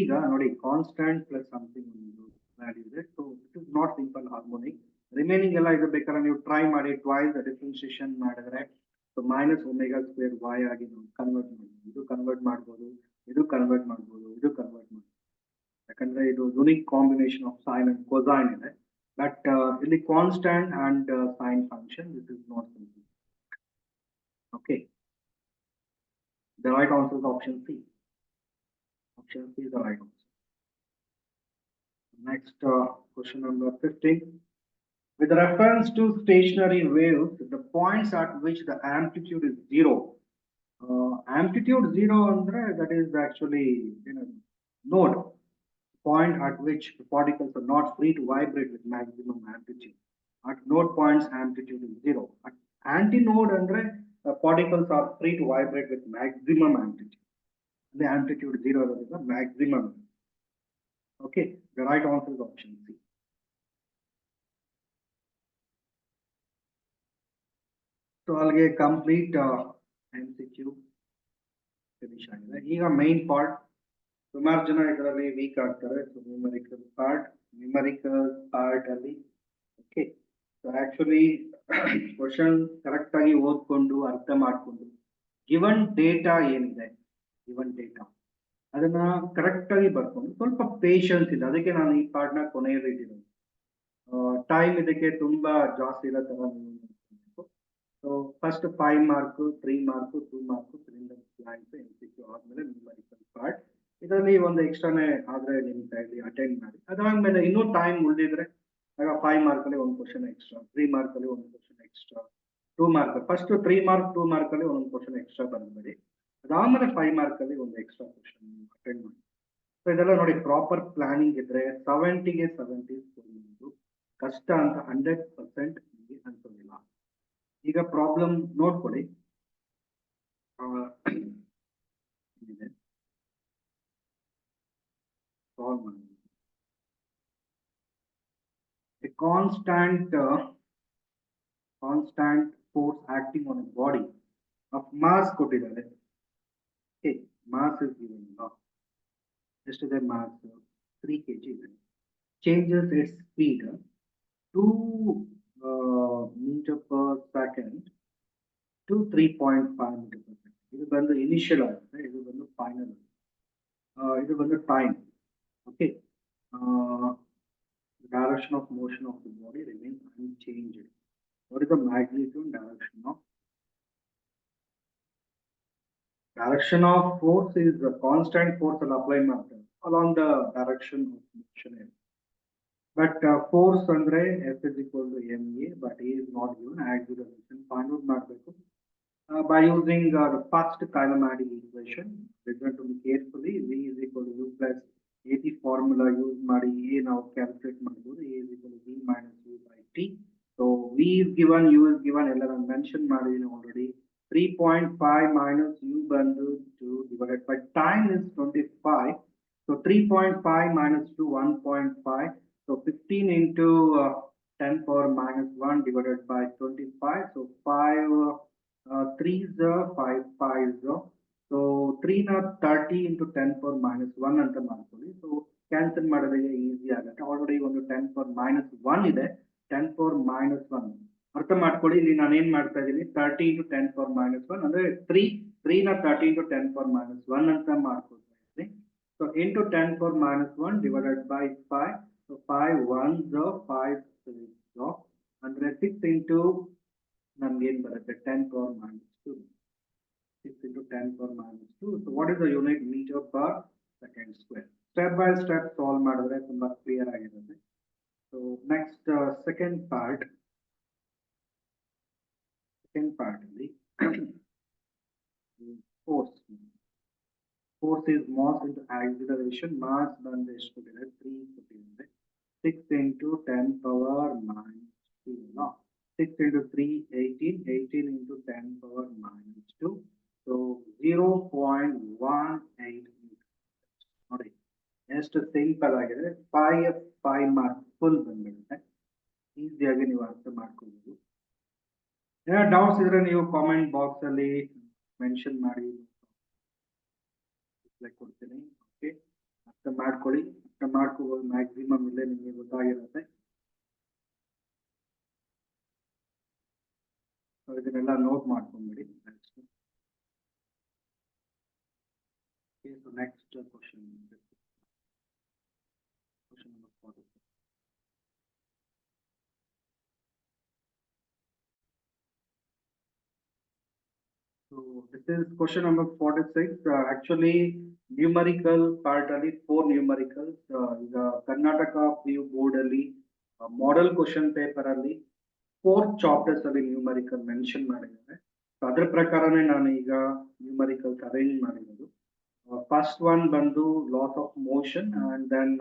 [SPEAKER 1] ಈಗ ನೋಡಿ ಕಾನ್ಸ್ಟೆಂಟ್ ಪ್ಲಸ್ ಸಮಥಿಂಗ್ ಒಂದು ವ್ಯಾಲ್ಯೂ ಇದೆ. So it is not simple harmonic. Remaining ಎಲ್ಲ ಇದು ಬೇಕಾದ್ರೆ ನೀವು ಟ್ರೈ ಮಾಡಿ ಟ್ವೈಸ್ ಡಿಫ್ರೆನ್ಸಿಯೇಷನ್ ಮಾಡಿದ್ರೆ so minus omega square y ಆಗಿ ನಾವು ಕನ್ವರ್ಟ್ ಮಾಡ್ಬೋದು. ಇದು ಕನ್ವರ್ಟ್ ಮಾಡ್ಬೋದು, ಇದು ಕನ್ವರ್ಟ್ ಮಾಡ್ಬೋದು, ಇದು ಕನ್ವರ್ಟ್ ಮಾಡ್ಬೋದು. ಯಾಕಂದ್ರೆ ಇದು unique combination of sine and cosine ಇದೆ. ಬಟ್ ಇಲ್ಲಿ constant and sine function this is not simple. Okay, the right answer is option C. Option C is the right answer. Next question number 15. With reference to stationary waves, the points at which the amplitude is zero. Amplitude zero andre that is actually node. Point at which the particles are not free to vibrate with maximum amplitude. At node points, amplitude is zero. At antinode andre particles are free to vibrate with maximum amplitude. The amplitude zero is the maximum. Okay, the right answer is option C. So I'll get complete MCQ finish ಆಗಿದೆ. ಈಗ main part ಸುಮಾರು ಜನ ಇದರಲ್ಲಿ weak ಆಗ್ತಾರೆ. So numerical part ಅಲ್ಲಿ okay. So actually question correct ಆಗಿ ಓದ್ಕೊಂಡು ಅರ್ಥ ಮಾಡ್ಕೊಂಡು ಗಿವನ್ ಡೇಟಾ ಏನಿದೆ ಗಿವನ್ ಡೇಟಾ ಅದನ್ನ ಕರೆಕ್ಟ್ ಆಗಿ ಬರ್ಕೊಂಡು ಸ್ವಲ್ಪ ಪೇಷನ್ಸ್ ಇದೆ. ಅದಕ್ಕೆ ನಾನು ಈ ಪಾರ್ಟ್ ನ ಕೊನೆಯಲ್ಲಿ ಇಟ್ಟಿರೋದು. ಟೈಮ್ ಇದಕ್ಕೆ ತುಂಬಾ ಜಾಸ್ತಿ ಇರೋ ತರ ನೀವು ನೋಡ್ಕೊಬೇಕು. So first 5 mark 3 mark 2 mark cylinder plant MCQ ಆದ್ಮೇಲೆ ನ್ಯೂಮರಿಕಲ್ ಪಾರ್ಟ್. ಇದರಲ್ಲಿ ಒಂದು ಎಕ್ಸ್ಟ್ರಾನೇ ಆದ್ರೆ ನಿಮ್ ಕೈಲಿ ಅಟೆಂಡ್ ಮಾಡಿ. ಅದಾದ್ಮೇಲೆ ಇನ್ನೂ ಟೈಮ್ ಉಳಿದಿದ್ರೆ ಆಗ 5 ಮಾರ್ಕ್ ಅಲ್ಲಿ ಒಂದು ಕ್ವಶನ್ ಎಕ್ಸ್ಟ್ರಾ, 3 ಮಾರ್ಕ್ ಅಲ್ಲಿ ಒಂದು question extra, 2 mark first 3 mark 2 mark ಅಲ್ಲಿ ಒಂದು ಕ್ವಶನ್ ಎಕ್ಸ್ಟ್ರಾ ಬಂದ್ಬಿಡಿ. ಅದಾದ್ಮೇಲೆ 5 ಮಾರ್ಕ್ ಅಲ್ಲಿ ಒಂದು ಎಕ್ಸ್ಟ್ರಾ ಕ್ವಶನ್ ಅಟೆಂಡ್ ಮಾಡಿ. ಸೊ ಇದೆಲ್ಲ ನೋಡಿ ಪ್ರಾಪರ್ ಪ್ಲಾನಿಂಗ್ ಇದ್ರೆ 70ಗೆ 70 ಕಷ್ಟ ಅಂತ 100% ನಿಮಗೆ ಅನ್ಸೋದಿಲ್ಲ. ಈಗ ಪ್ರಾಬ್ಲಮ್ ನೋಡ್ಕೊಳ್ಳಿ. ಸಾಲ್ವ್ ಮಾಡಿ. A constant force acting on a body of mass ಕೊಟ್ಟಿದ್ದಾರೆ. Okay, mass is given. Just the mass 3 kg changes its speed 2 meter per second to 3.5 meter per second. ಇದು ಬಂದು ಇನಿಷಿಯಲ್ ಆಗುತ್ತೆ, ಇದು ಬಂದು ಫೈನಲ್, ಇದು ಬಂದು time. Okay, direction of motion of the body remains unchanged. What is the magnitude and direction of force is the constant force applied along the direction of motion. But force andre F is equal to ma, but A is not given. Acceleration find out ಮಾಡಬೇಕು. By using the first kinematic equation, listen to me carefully. V is equal to U plus AC formula use ಮಾಡಿ A ನಾವು calculate ಮಾಡಬಹುದು. A is equal to V minus U by T. So V is given, U is given, ಎಲ್ಲ ನಾನು mention ಮಾಡಿದ್ದೀನಿ already. 3.5 minus U ಬಂದು 2 divided by time is 25. So 3.5 minus 2, 1.5. So 15 into 10 power minus 1 divided by 25. So 5 3 is 5, 5 is so 3 na 30 into 10 power minus 1 ಅಂತ ಮಾಡ್ಕೊಳ್ಳಿ. So cancel ಮಾಡೋದಕ್ಕೆ easy ಆಗುತ್ತೆ. Already ಒಂದು 10 power minus 1 ಇದೆ. 10 ಪವರ್ ಮೈನಸ್ 1 ಅರ್ಥ ಮಾಡ್ಕೊಳ್ಳಿ. ಇಲ್ಲಿ ನಾನು ಏನ್ ಮಾಡ್ತಾ ಇದ್ದೀನಿ, 30 into 10 ಪವರ್ ಮೈನಸ್ 1 ಅಂದ್ರೆ 3 ನ 30 into 10 ಪವರ್ ಮೈನಸ್ 1 ಅಂತ ಮಾಡ್ಕೊಳ್ತಾ ಇದ್ದೀನಿ. So into 10 power minus 1 divided by 5. So 5 1s 5 3s ಅಂದ್ರೆ 6 into ನಮ್ಗೆ ಏನ್ ಬರುತ್ತೆ 10 power minus 2. 6 into 10 power minus 2. So what is the unit meter per second square? Step by step solve ಮಾಡಿದ್ರೆ ತುಂಬಾ clear ಆಗಿರುತ್ತೆ. So next second part ಅಲ್ಲಿ force is mass into acceleration. Mass ಬಂದು ಎಷ್ಟು ಕೊಟ್ಟಿದೆ 3 ಕೊಟ್ಟಿದೆ. 6 into 10 power minus 2 6 into 3 18 18 into 10 power minus 2. So 0.18 ನೋಡಿ ಎಷ್ಟು ಸಿಂಪಲ್ ಆಗಿದೆ. 5 ಮಾರ್ಕ್ಸ್ ಫುಲ್ ಬಂದ್ಬಿಡುತ್ತೆ. ಈಸಿಯಾಗಿ ನೀವು ಅರ್ಥ ಮಾಡ್ಕೋಬಹುದು. ಏನಾದ್ರು ಡೌಟ್ಸ್ ಇದ್ರೆ ನೀವು ಕಾಮೆಂಟ್ ಬಾಕ್ಸ್ ಅಲ್ಲಿ ಮೆನ್ಷನ್ ಮಾಡಿ ಕೊಡ್ತೀನಿ. ಓಕೆ, ಅರ್ಥ ಮಾಡ್ಕೊಳ್ಳಿ. ಅರ್ಥ ಮಾಡ್ಕೋಬಹುದು ಮ್ಯಾಕ್ಸಿಮಮ್ ಇಲ್ಲೇ ನಿಮಗೆ ಗೊತ್ತಾಗಿರುತ್ತೆ. ಇದನ್ನೆಲ್ಲ note ಮಾಡ್ಕೊಂಡ್ಬಿಡಿ. Okay, so next question number 46. So this is question number 46. Actually numerical part ಅಲ್ಲಿ 4 numericals. ಈಗ ಕರ್ನಾಟಕ PU ಬೋರ್ಡ್ ಅಲ್ಲಿ ಮಾಡೆಲ್ ಕ್ವಶನ್ ಪೇಪರ್ ಅಲ್ಲಿ 4 ಚಾಪ್ಟರ್ಸ್ ಅಲ್ಲಿ ನ್ಯೂಮರಿಕಲ್ ಮೆನ್ಷನ್ ಮಾಡಿದ್ದಾರೆ. ಸೊ ಅದ್ರ ಪ್ರಕಾರನೇ ನಾನು ಈಗ ನ್ಯೂಮರಿಕಲ್ಸ್ ಅರೇಂಜ್ ಮಾಡಿರೋದು. ಫಸ್ಟ್ ಒನ್ ಬಂದು laws of motion and then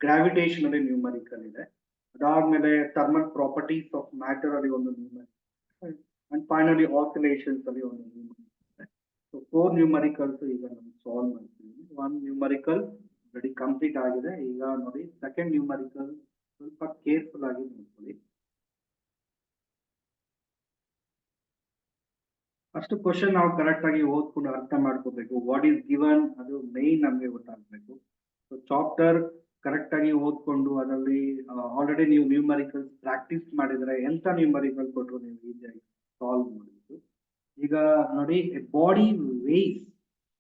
[SPEAKER 1] gravitation ಅಲ್ಲಿ ನ್ಯೂಮರಿಕಲ್ ಇದೆ. ಅದಾದ್ಮೇಲೆ ಥರ್ಮಲ್ ಪ್ರಾಪರ್ಟೀಸ್ ಆಫ್ ಮ್ಯಾಟರ್ ಅಲ್ಲಿ ಒಂದು ನ್ಯೂಮರಿಕಲ್ ಅಂಡ್ ಫೈನಲಿ ಆಸಿಲೇಷನ್ಸ್ ಅಲ್ಲಿ ಒಂದು ನ್ಯೂಮರಿಕಲ್ ಇದೆ. ಸೊ 4 ನ್ಯೂಮರಿಕಲ್ಸ್ ಈಗ ನಾನು ಸಾಲ್ವ್ ಮಾಡ್ತೀನಿ. ಒನ್ ನ್ಯೂಮರಿಕಲ್ ರೆಡಿ ಕಂಪ್ಲೀಟ್ ಆಗಿದೆ. ಈಗ ನೋಡಿ ಸೆಕೆಂಡ್ ನ್ಯೂಮರಿಕಲ್ ಸ್ವಲ್ಪ ಕೇರ್ಫುಲ್ ಆಗಿ ನೋಡ್ಕೊಳ್ಳಿ. ಫಸ್ಟ್ ಕ್ವಶನ್ ನಾವು ಕರೆಕ್ಟ್ ಆಗಿ ಓದ್ಕೊಂಡು ಅರ್ಥ ಮಾಡ್ಕೋಬೇಕು. ವಾಟ್ ಈಸ್ ಗಿವನ್ ಅದು ಮೇನ್ ನಮಗೆ ಗೊತ್ತಾಗಬೇಕು. ಸೊ ಚಾಪ್ಟರ್ ಕರೆಕ್ಟ್ ಆಗಿ ಓದ್ಕೊಂಡು ಅದರಲ್ಲಿ ಆಲ್ರೆಡಿ ನೀವು ನ್ಯೂಮರಿಕಲ್ಸ್ ಪ್ರಾಕ್ಟೀಸ್ ಮಾಡಿದ್ರೆ ಎಂತ ನ್ಯೂಮರಿಕಲ್ ಕೊಟ್ಟರು ನೀವು ಈಸಿಯಾಗಿ ಸಾಲ್ವ್ ಮಾಡಬಹುದು. ಈಗ ನೋಡಿ, a body weighs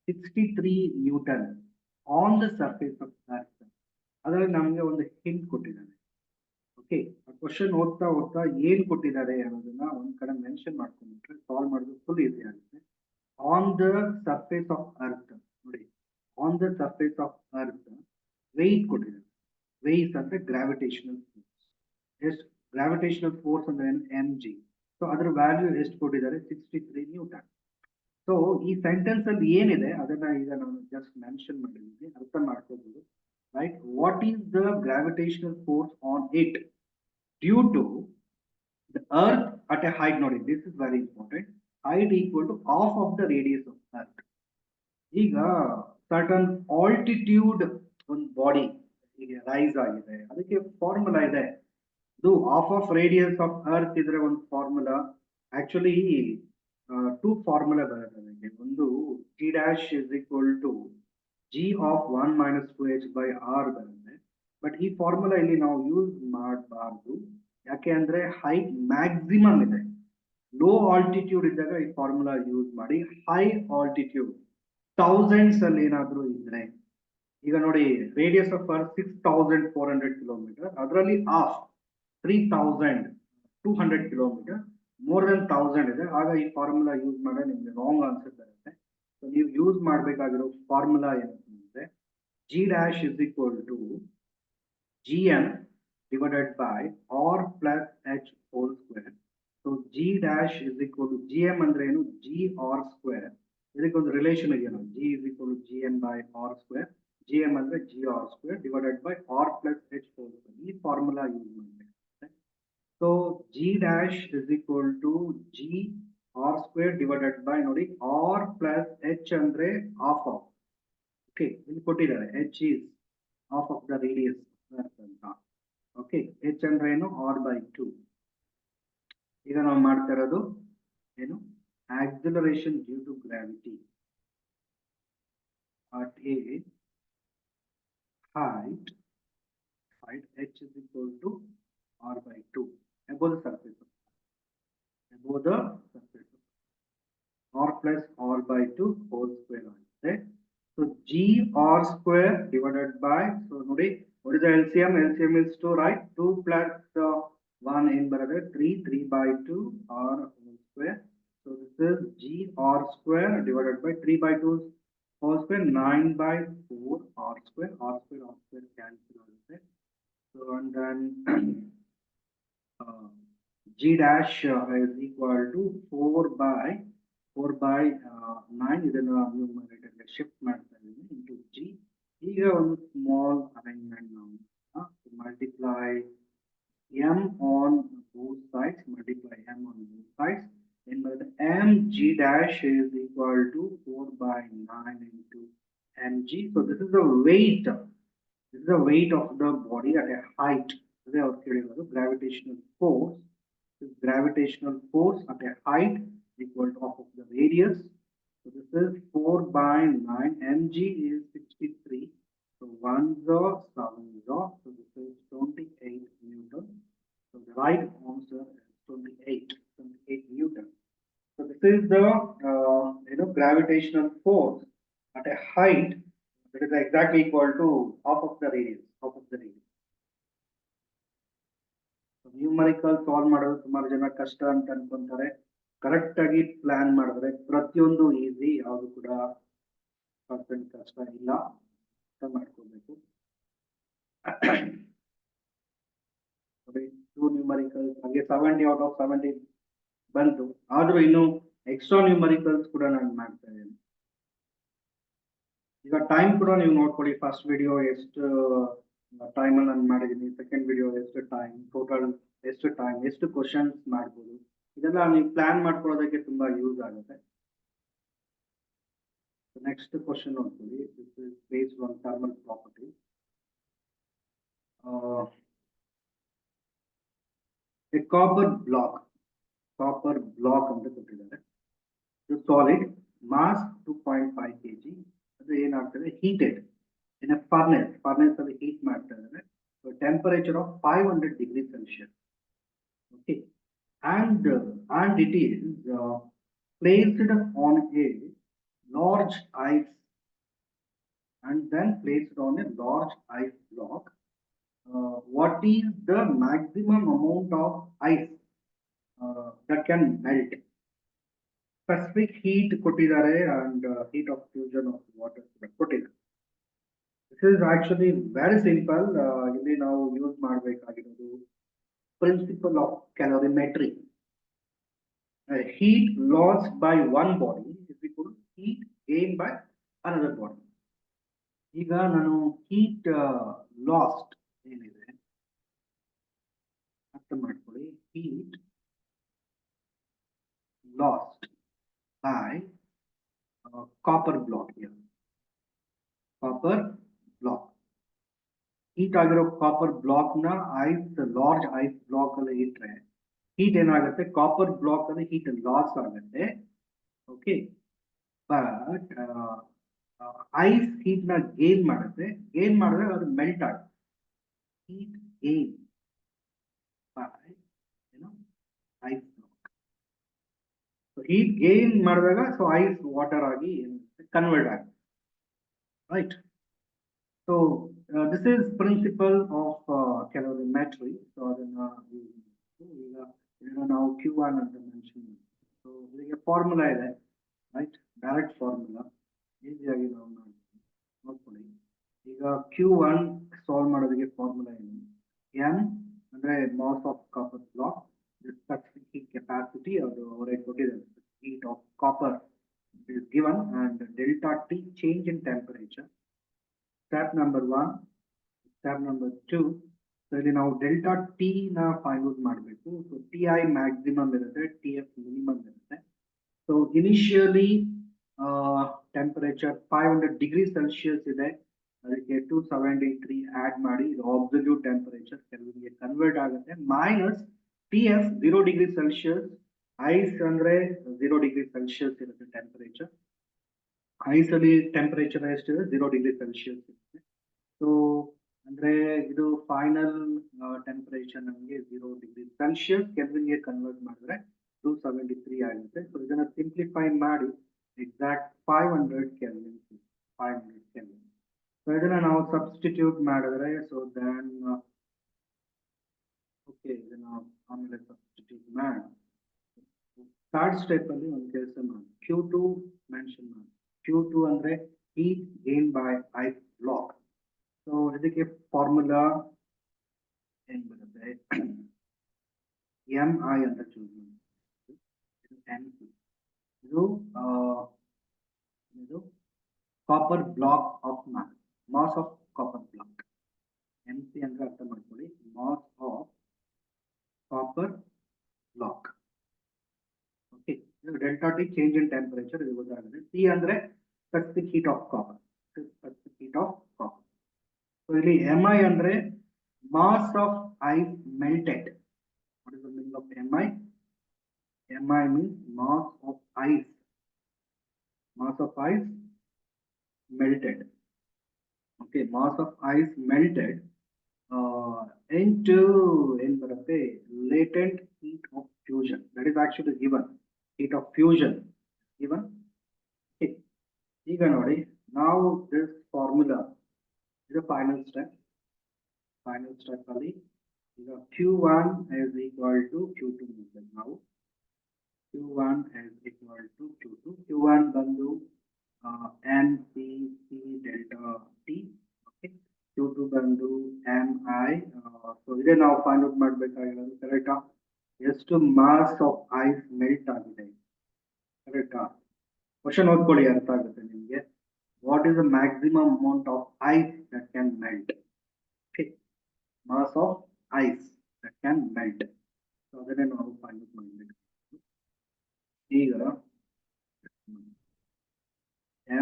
[SPEAKER 1] 63 newton on the surface of earth. ಅದರಲ್ಲಿ ನಮಗೆ ಒಂದು ಹಿಂಟ್ ಕೊಟ್ಟಿದ್ದಾರೆ. ಓಕೆ, ಕ್ವಶನ್ ಓದ್ತಾ ಏನ್ ಕೊಟ್ಟಿದ್ದಾರೆ ಅನ್ನೋದನ್ನ ಒಂದ್ ಕಡೆ ಮೆನ್ಷನ್ ಮಾಡ್ಕೊಂಡ್ಬಿಟ್ರೆ ಸಾಲ್ವ್ ಮಾಡೋದು ಫುಲ್ ಈಸಿ ಆಗುತ್ತೆ. On the surface of earth ನೋಡಿ, on the surface of earth weight ಕೊಟ್ಟಿದ್ದಾರೆ. ವೆಯ್ಟ್ ಅಂದ್ರೆ ಗ್ರಾವಿಟೇಷನಲ್ ಫೋರ್ಸ್. ಎಷ್ಟು ಗ್ರಾವಿಟೇಷನಲ್ ಫೋರ್ಸ್ ಅಂದ್ರೆ mg. ಸೊ ಅದ್ರ ವ್ಯಾಲ್ಯೂ ಎಷ್ಟು ಕೊಟ್ಟಿದ್ದಾರೆ 63 ನ್ಯೂಟನ್. ಸೊ ಈ ಸೆಂಟೆನ್ಸ್ ಅಲ್ಲಿ ಏನಿದೆ ಅದನ್ನ ಈಗ ನಾನು ಜಸ್ಟ್ ಮೆನ್ಷನ್ ಮಾಡಿದ್ದೀನಿ, ಅರ್ಥ ಮಾಡ್ಕೋಬಹುದು. Right, what is the gravitational force on it due to the earth at a height. ನೋಡಿ, this is very important. Height equal to half of the radius of earth. ಈಗ ಸರ್ಟನ್ ಆಲ್ಟಿಟ್ಯೂಡ್ ಒಂದು body ಈಗ rise ಆಗಿದೆ, ಅದಕ್ಕೆ formula ಇದೆ. ಇದು half of radius of earth ಇದ್ರೆ ಒಂದು ಫಾರ್ಮುಲಾ. ಆಕ್ಚುಲಿ 2 ಫಾರ್ಮುಲಾ ಬರುತ್ತೆ ನನಗೆ. ಒಂದು T dash is equal to G of 1 minus 2h by R ಬರುತ್ತೆ. ಬಟ್ ಈ ಫಾರ್ಮುಲಾ ಇಲ್ಲಿ ನಾವು ಯೂಸ್ ಮಾಡಬಾರ್ದು. ಯಾಕೆ ಅಂದ್ರೆ ಹೈಟ್ ಮ್ಯಾಕ್ಸಿಮಮ್ ಇದೆ. ಲೋ ಆಲ್ಟಿಟ್ಯೂಡ್ ಇದ್ದಾಗ ಈ ಫಾರ್ಮುಲಾ ಯೂಸ್ ಮಾಡಿ. ಹೈ ಆಲ್ಟಿಟ್ಯೂಡ್ ಥೌಸಂಡ್ಸ್ ಅಲ್ಲಿ ಏನಾದ್ರು ಇದ್ರೆ, ಈಗ ನೋಡಿ ರೇಡಿಯಸ್ ಆಫ್ ಅರ್ತ್ 6400 ಕಿಲೋಮೀಟರ್, ಅದರಲ್ಲಿ ಹಾಫ್ 3200 ಕಿಲೋಮೀಟರ್, ಮೋರ್ ದೆನ್ 1000 ಇದೆ. ಆಗ ಈ ಫಾರ್ಮುಲಾ ಯೂಸ್ ಮಾಡಿದ್ರೆ ನಿಮ್ಗೆ ರಾಂಗ್ ಆನ್ಸರ್ ಬರುತ್ತೆ. ಸೊ ನೀವು ಯೂಸ್ ಮಾಡಬೇಕಾಗಿರೋ ಫಾರ್ಮುಲಾ ಏನಂತಂದ್ರೆ G dash is equal to Gn divided by R plus H whole square. So G dash is equal to G M ಅಂದ್ರೆ ಏನು, ಜಿ ಆರ್ ಸ್ಕ್ವೇರ್. ಇದಕ್ಕೊಂದು relation ಇದೆಯಲ್ಲ, G is equal to G M by R square. G M ಅಂದ್ರೆ G R square divided by R plus H whole square. ಈ formula use ಮಾಡಬೇಕು. So G dash is equal to G R square divided by ನೋಡಿ R plus H ಅಂದ್ರೆ half of. Okay, ಇಲ್ಲಿ ಕೊಟ್ಟಿದ್ದಾರೆ H is half of the radius ಅಂತ. Okay, H ಅಂದ್ರೆ ಏನು, R by two. ಈಗ ನಾವು ಮಾಡ್ತಾ ಇರೋದು ಏನು, acceleration due to gravity at a height h is equal to r by 2 above the surface r plus r by 2 whole square ಆಗುತ್ತೆ. So g r square divided by, so ನೋಡಿ what is the LCM? LCM is 2, right? 2 plus 1 in ಬರುತ್ತೆ 3, 3 by 2 r whole square. So this is g r square divided by 3 by 2 whole square, 9 by 4 r square cancel ಆಗುತ್ತೆ. So and then g dash is equal to 4 by 9. ಇದನ್ನು numerator ಗೆ shift ಮಾಡ್ತಾ ಇದ್ದೀನಿ into g. ಈಗ ಒಂದು small arrangement ನಾವು multiply m on both sides, and m g dash is equal to 4 by 9 into mg. So this is the weight of the body at a height. This is our gravitational force. This gravitational force at a height equal to half of the radius. So this is 4 by 9. mg is 63. So 1s are 7s are. So this is 28 Newton. So the right answer is 28 Newton. So this is the gravitational force at a height that is exactly equal to half of the radius. So numerical solve ಮಾಡೋದು ಸುಮಾರು ಜನ ಕಷ್ಟ ಅಂತ ಅನ್ಕೊಂತಾರೆ. Correct ಆಗಿ plan ಮಾಡಿದ್ರೆ ಪ್ರತಿಯೊಂದು easy, ಯಾವುದು ಕೂಡ ಪರ್ಸೆಂಟ್ ಕಷ್ಟ ಇಲ್ಲ, ಅರ್ಥ ಮಾಡ್ಕೋಬೇಕು. 2 ನ್ಯೂಮರಿಕಲ್ಸ್ ಹಾಗೆ 70 out of 70 ಬಂತು. ಆದ್ರೂ ಇನ್ನು ಎಕ್ಸ್ಟ್ರಾ ನ್ಯೂಮರಿಕಲ್ಸ್ ಕೂಡ ನಾನು ಮಾಡ್ತಾ ಇದ್ದೇನೆ. ಈಗ ಟೈಮ್ ಕೂಡ ನೀವು ನೋಡ್ಕೊಳ್ಳಿ. ಫಸ್ಟ್ ವಿಡಿಯೋ ಎಷ್ಟು ಟೈಮ್ ಅಲ್ಲಿ ನಾನು ಮಾಡಿದ್ದೀನಿ, ಸೆಕೆಂಡ್ ವಿಡಿಯೋ ಎಷ್ಟು ಟೈಮ್, ಟೋಟಲ್ ಎಷ್ಟು ಟೈಮ್, ಎಷ್ಟು ಕ್ವಶನ್ಸ್ ಮಾಡ್ಬೋದು, ಇದೆಲ್ಲ ನೀವು ಪ್ಲಾನ್ ಮಾಡ್ಕೊಳ್ಳೋದಕ್ಕೆ ತುಂಬಾ ಯೂಸ್ ಆಗುತ್ತೆ. ನೆಕ್ಸ್ಟ್ ಕ್ವಶನ್ ನೋಡ್ಕೊಳ್ಳಿ. This is based on thermal property. A copper block ಅಂತ ಕೊಟ್ಟಿದ್ದಾರೆ. Solid mass 2.5 kg. ಅದು ಏನಾಗ್ತದೆ, ಹೀಟೆಡ್ ಇನ್ ಎ ಫರ್ನೆಸ್ ಅಲ್ಲಿ ಹೀಟ್ ಮಾಡ್ತಾ ಇದ್ದಾರೆ. Temperature of 500 degree Celsius. Okay, and it is placed on a large ice and then placed on a large ice block. What is the maximum amount of ice that can melt? Specific heat ಕೊಟ್ಟಿದ್ದಾರೆ and heat of fusion of water ಕೊಟ್ಟಿದ್ದಾರೆ. This is actually very simple. ಇಲ್ಲಿ ನಾವು use ಮಾಡಬೇಕಾಗಿರೋದು principle of calorimetry. Heat lost by one body is equal to heat gained by another body. ಈಗ ನಾನು heat lost ಏನಿದೆ ಅರ್ಥ ಮಾಡ್ಕೊಳ್ಳಿ. heat lost by copper block here. Copper block. Heat ಆಗಿರೋ copper block ನ ಲಾರ್ಜ್ ಐಸ್ ಬ್ಲಾಕ್ ಅಲ್ಲಿ ಇಟ್ರೆ heat ಏನಾಗುತ್ತೆ, ಕಾಪರ್ ಬ್ಲಾಕ್ ಅಲ್ಲಿ ಹೀಟ್ ಲಾಸ್ ಆಗುತ್ತೆ. ಓಕೆ, ಬಟ್ ಐಸ್ ಹೀಟ್ ನ ಗೇನ್ ಮಾಡುತ್ತೆ. ಗೇನ್ ಮಾಡಿದ್ರೆ ಅದು ಮೆಲ್ಟ್ ಆಗುತ್ತೆ. heat gain by ice block. So heat gain ಮಾಡಿದಾಗ ಸೊ ಐಸ್ ವಾಟರ್ ಆಗಿ ಕನ್ವರ್ಟ್ ಆಗುತ್ತೆ, right? So this is principle of calorimetry. So ಅದನ್ನ ಈಗ ನಾವು Q1 ಅಂತ ಮೆನ್ಷನ್ ಮಾಡ್ತೀವಿ. ಸೊ ಇದಕ್ಕೆ ಫಾರ್ಮುಲಾ ಇದೆ, ರೈಟ್? ಡೈರೆಕ್ಟ್ ಫಾರ್ಮುಲಾ ಈಸಿಯಾಗಿ ನಾವು ನೋಡ್ಕೊಳ್ಳಿ. ಈಗ Q1 ಸಾಲ್ವ್ ಮಾಡೋದಕ್ಕೆ ಫಾರ್ಮುಲಾ ಏನು? M ಅಂದ್ರೆ mass of copper block the specific heat capacity or the heat of copper is given, and delta T change in temperature. Step number one. Step number two. So ಇಲ್ಲಿ ನಾವು delta T ನ find out ಮಾಡಬೇಕು. So T I maximum ಇರುತ್ತೆ, T F minimum ಇರುತ್ತೆ. So initially temperature 500 degree Celsius ಇದೆ, ಅದಕ್ಕೆ 273 add ಮಾಡಿ ಇದು ಅಬ್ಸಲ್ಯೂಟ್ ಟೆಂಪರೇಚರ್ ಕೆಲ್ವಿನ್ಗೆ ಕನ್ವರ್ಟ್ ಆಗುತ್ತೆ. Minus T F 0 degree Celsius, ice ಅಂದ್ರೆ 0 ಡಿಗ್ರಿ ಸೆಲ್ಸಿಯಸ್ ಇರುತ್ತೆ ಟೆಂಪರೇಚರ್. ಐಸ್ ಅಲ್ಲಿ ಟೆಂಪರೇಚರ್ ಎಷ್ಟಿದೆ? 0 ಡಿಗ್ರಿ ಸೆಲ್ಸಿಯಸ್ ಇರುತ್ತೆ. ಸೊ ಅಂದ್ರೆ ಇದು ಫೈನಲ್ ಟೆಂಪರೇಚರ್ ನಮಗೆ 0 ಡಿಗ್ರಿ ಸೆಲ್ಸಿಯಸ್ ಕೆಲ್ವಿನ್ಗೆ ಕನ್ವರ್ಟ್ ಮಾಡಿದ್ರೆ 273 ಆಗುತ್ತೆ. ಸೊ ಇದನ್ನ ಸಿಂಪ್ಲಿಫೈ ಮಾಡಿ ಎಕ್ಸಾಕ್ಟ್ 500 ಕೆಲ್ವಿನ್, 500 ಕೆಲ್ವಿನ್. ಸೊ ಇದನ್ನ ನಾವು ಸಬ್ಸ್ಟಿಟ್ಯೂಟ್ ಮಾಡಿದ್ರೆ, ಸೊ ದೆನ್ ಓಕೆ ಇದನ್ನ ಆಮೇಲೆ ಸಬ್ಸ್ಟಿಟ್ಯೂಟ್ ಮಾಡಿ ಥರ್ಡ್ ಸ್ಟೆಪ್ ಅಲ್ಲಿ ಒಂದು ಕೆಲಸ ಮಾಡಿ Q2 ಮೆನ್ಷನ್ ಮಾಡಿ. Q2 ಅಂದ್ರೆ heat gain by ice block. So ಇದಕ್ಕೆ ಫಾರ್ಮುಲಾ ಏನ್ ಬರುತ್ತೆ? ಎಂ ಐ ಅಂತ ಚೂಸ್ ಮಾಡಿ. ಇದು copper block of mass of copper block. M C ಅಂದ್ರೆ ಅರ್ಥ ಮಾಡ್ಕೊಳ್ಳಿ, mass of copper block. Okay, delta T change in temperature ಇದು ಗೊತ್ತಾಗುತ್ತೆ. ಸಿ ಅಂದ್ರೆ specific heat of copper, specific heat of copper. So ಇಲ್ಲಿ ಎಂ ಐ ಅಂದ್ರೆ mass of ice melted. What is the meaning of M I? M I means mass of ice, mass of ice melted. Okay, mass of ice melted into latent heat of fusion. That is actually given. Heat of fusion given. Okay. Now this formula is the final step. Final step only. Q1 is equal to Q2 now. Q1 is equal to Q2. Q1 ಬಂದು NCC delta T. Okay. Q2 ಬಂದು MI. So ಇದೇ ನಾವು find out ಮಾಡಬೇಕಾಗಿರೋದು. ಕರೆಕ್ಟಾ? ಎಷ್ಟು mass of ice melt ಆಗಿದೆ, ಕರೆಕ್ಟಾ? Question ಓದ್ಕೊಳ್ಳಿ, ಅರ್ಥ ಆಗುತ್ತೆ ನಿಮಗೆ. What is the maximum amount of ice that can melt? Okay, mass of ice that can melt. So ಅದನ್ನೇ ನಾವು ಫೈಂಡ್ ಔಟ್ ಮಾಡಬೇಕು. ಈಗ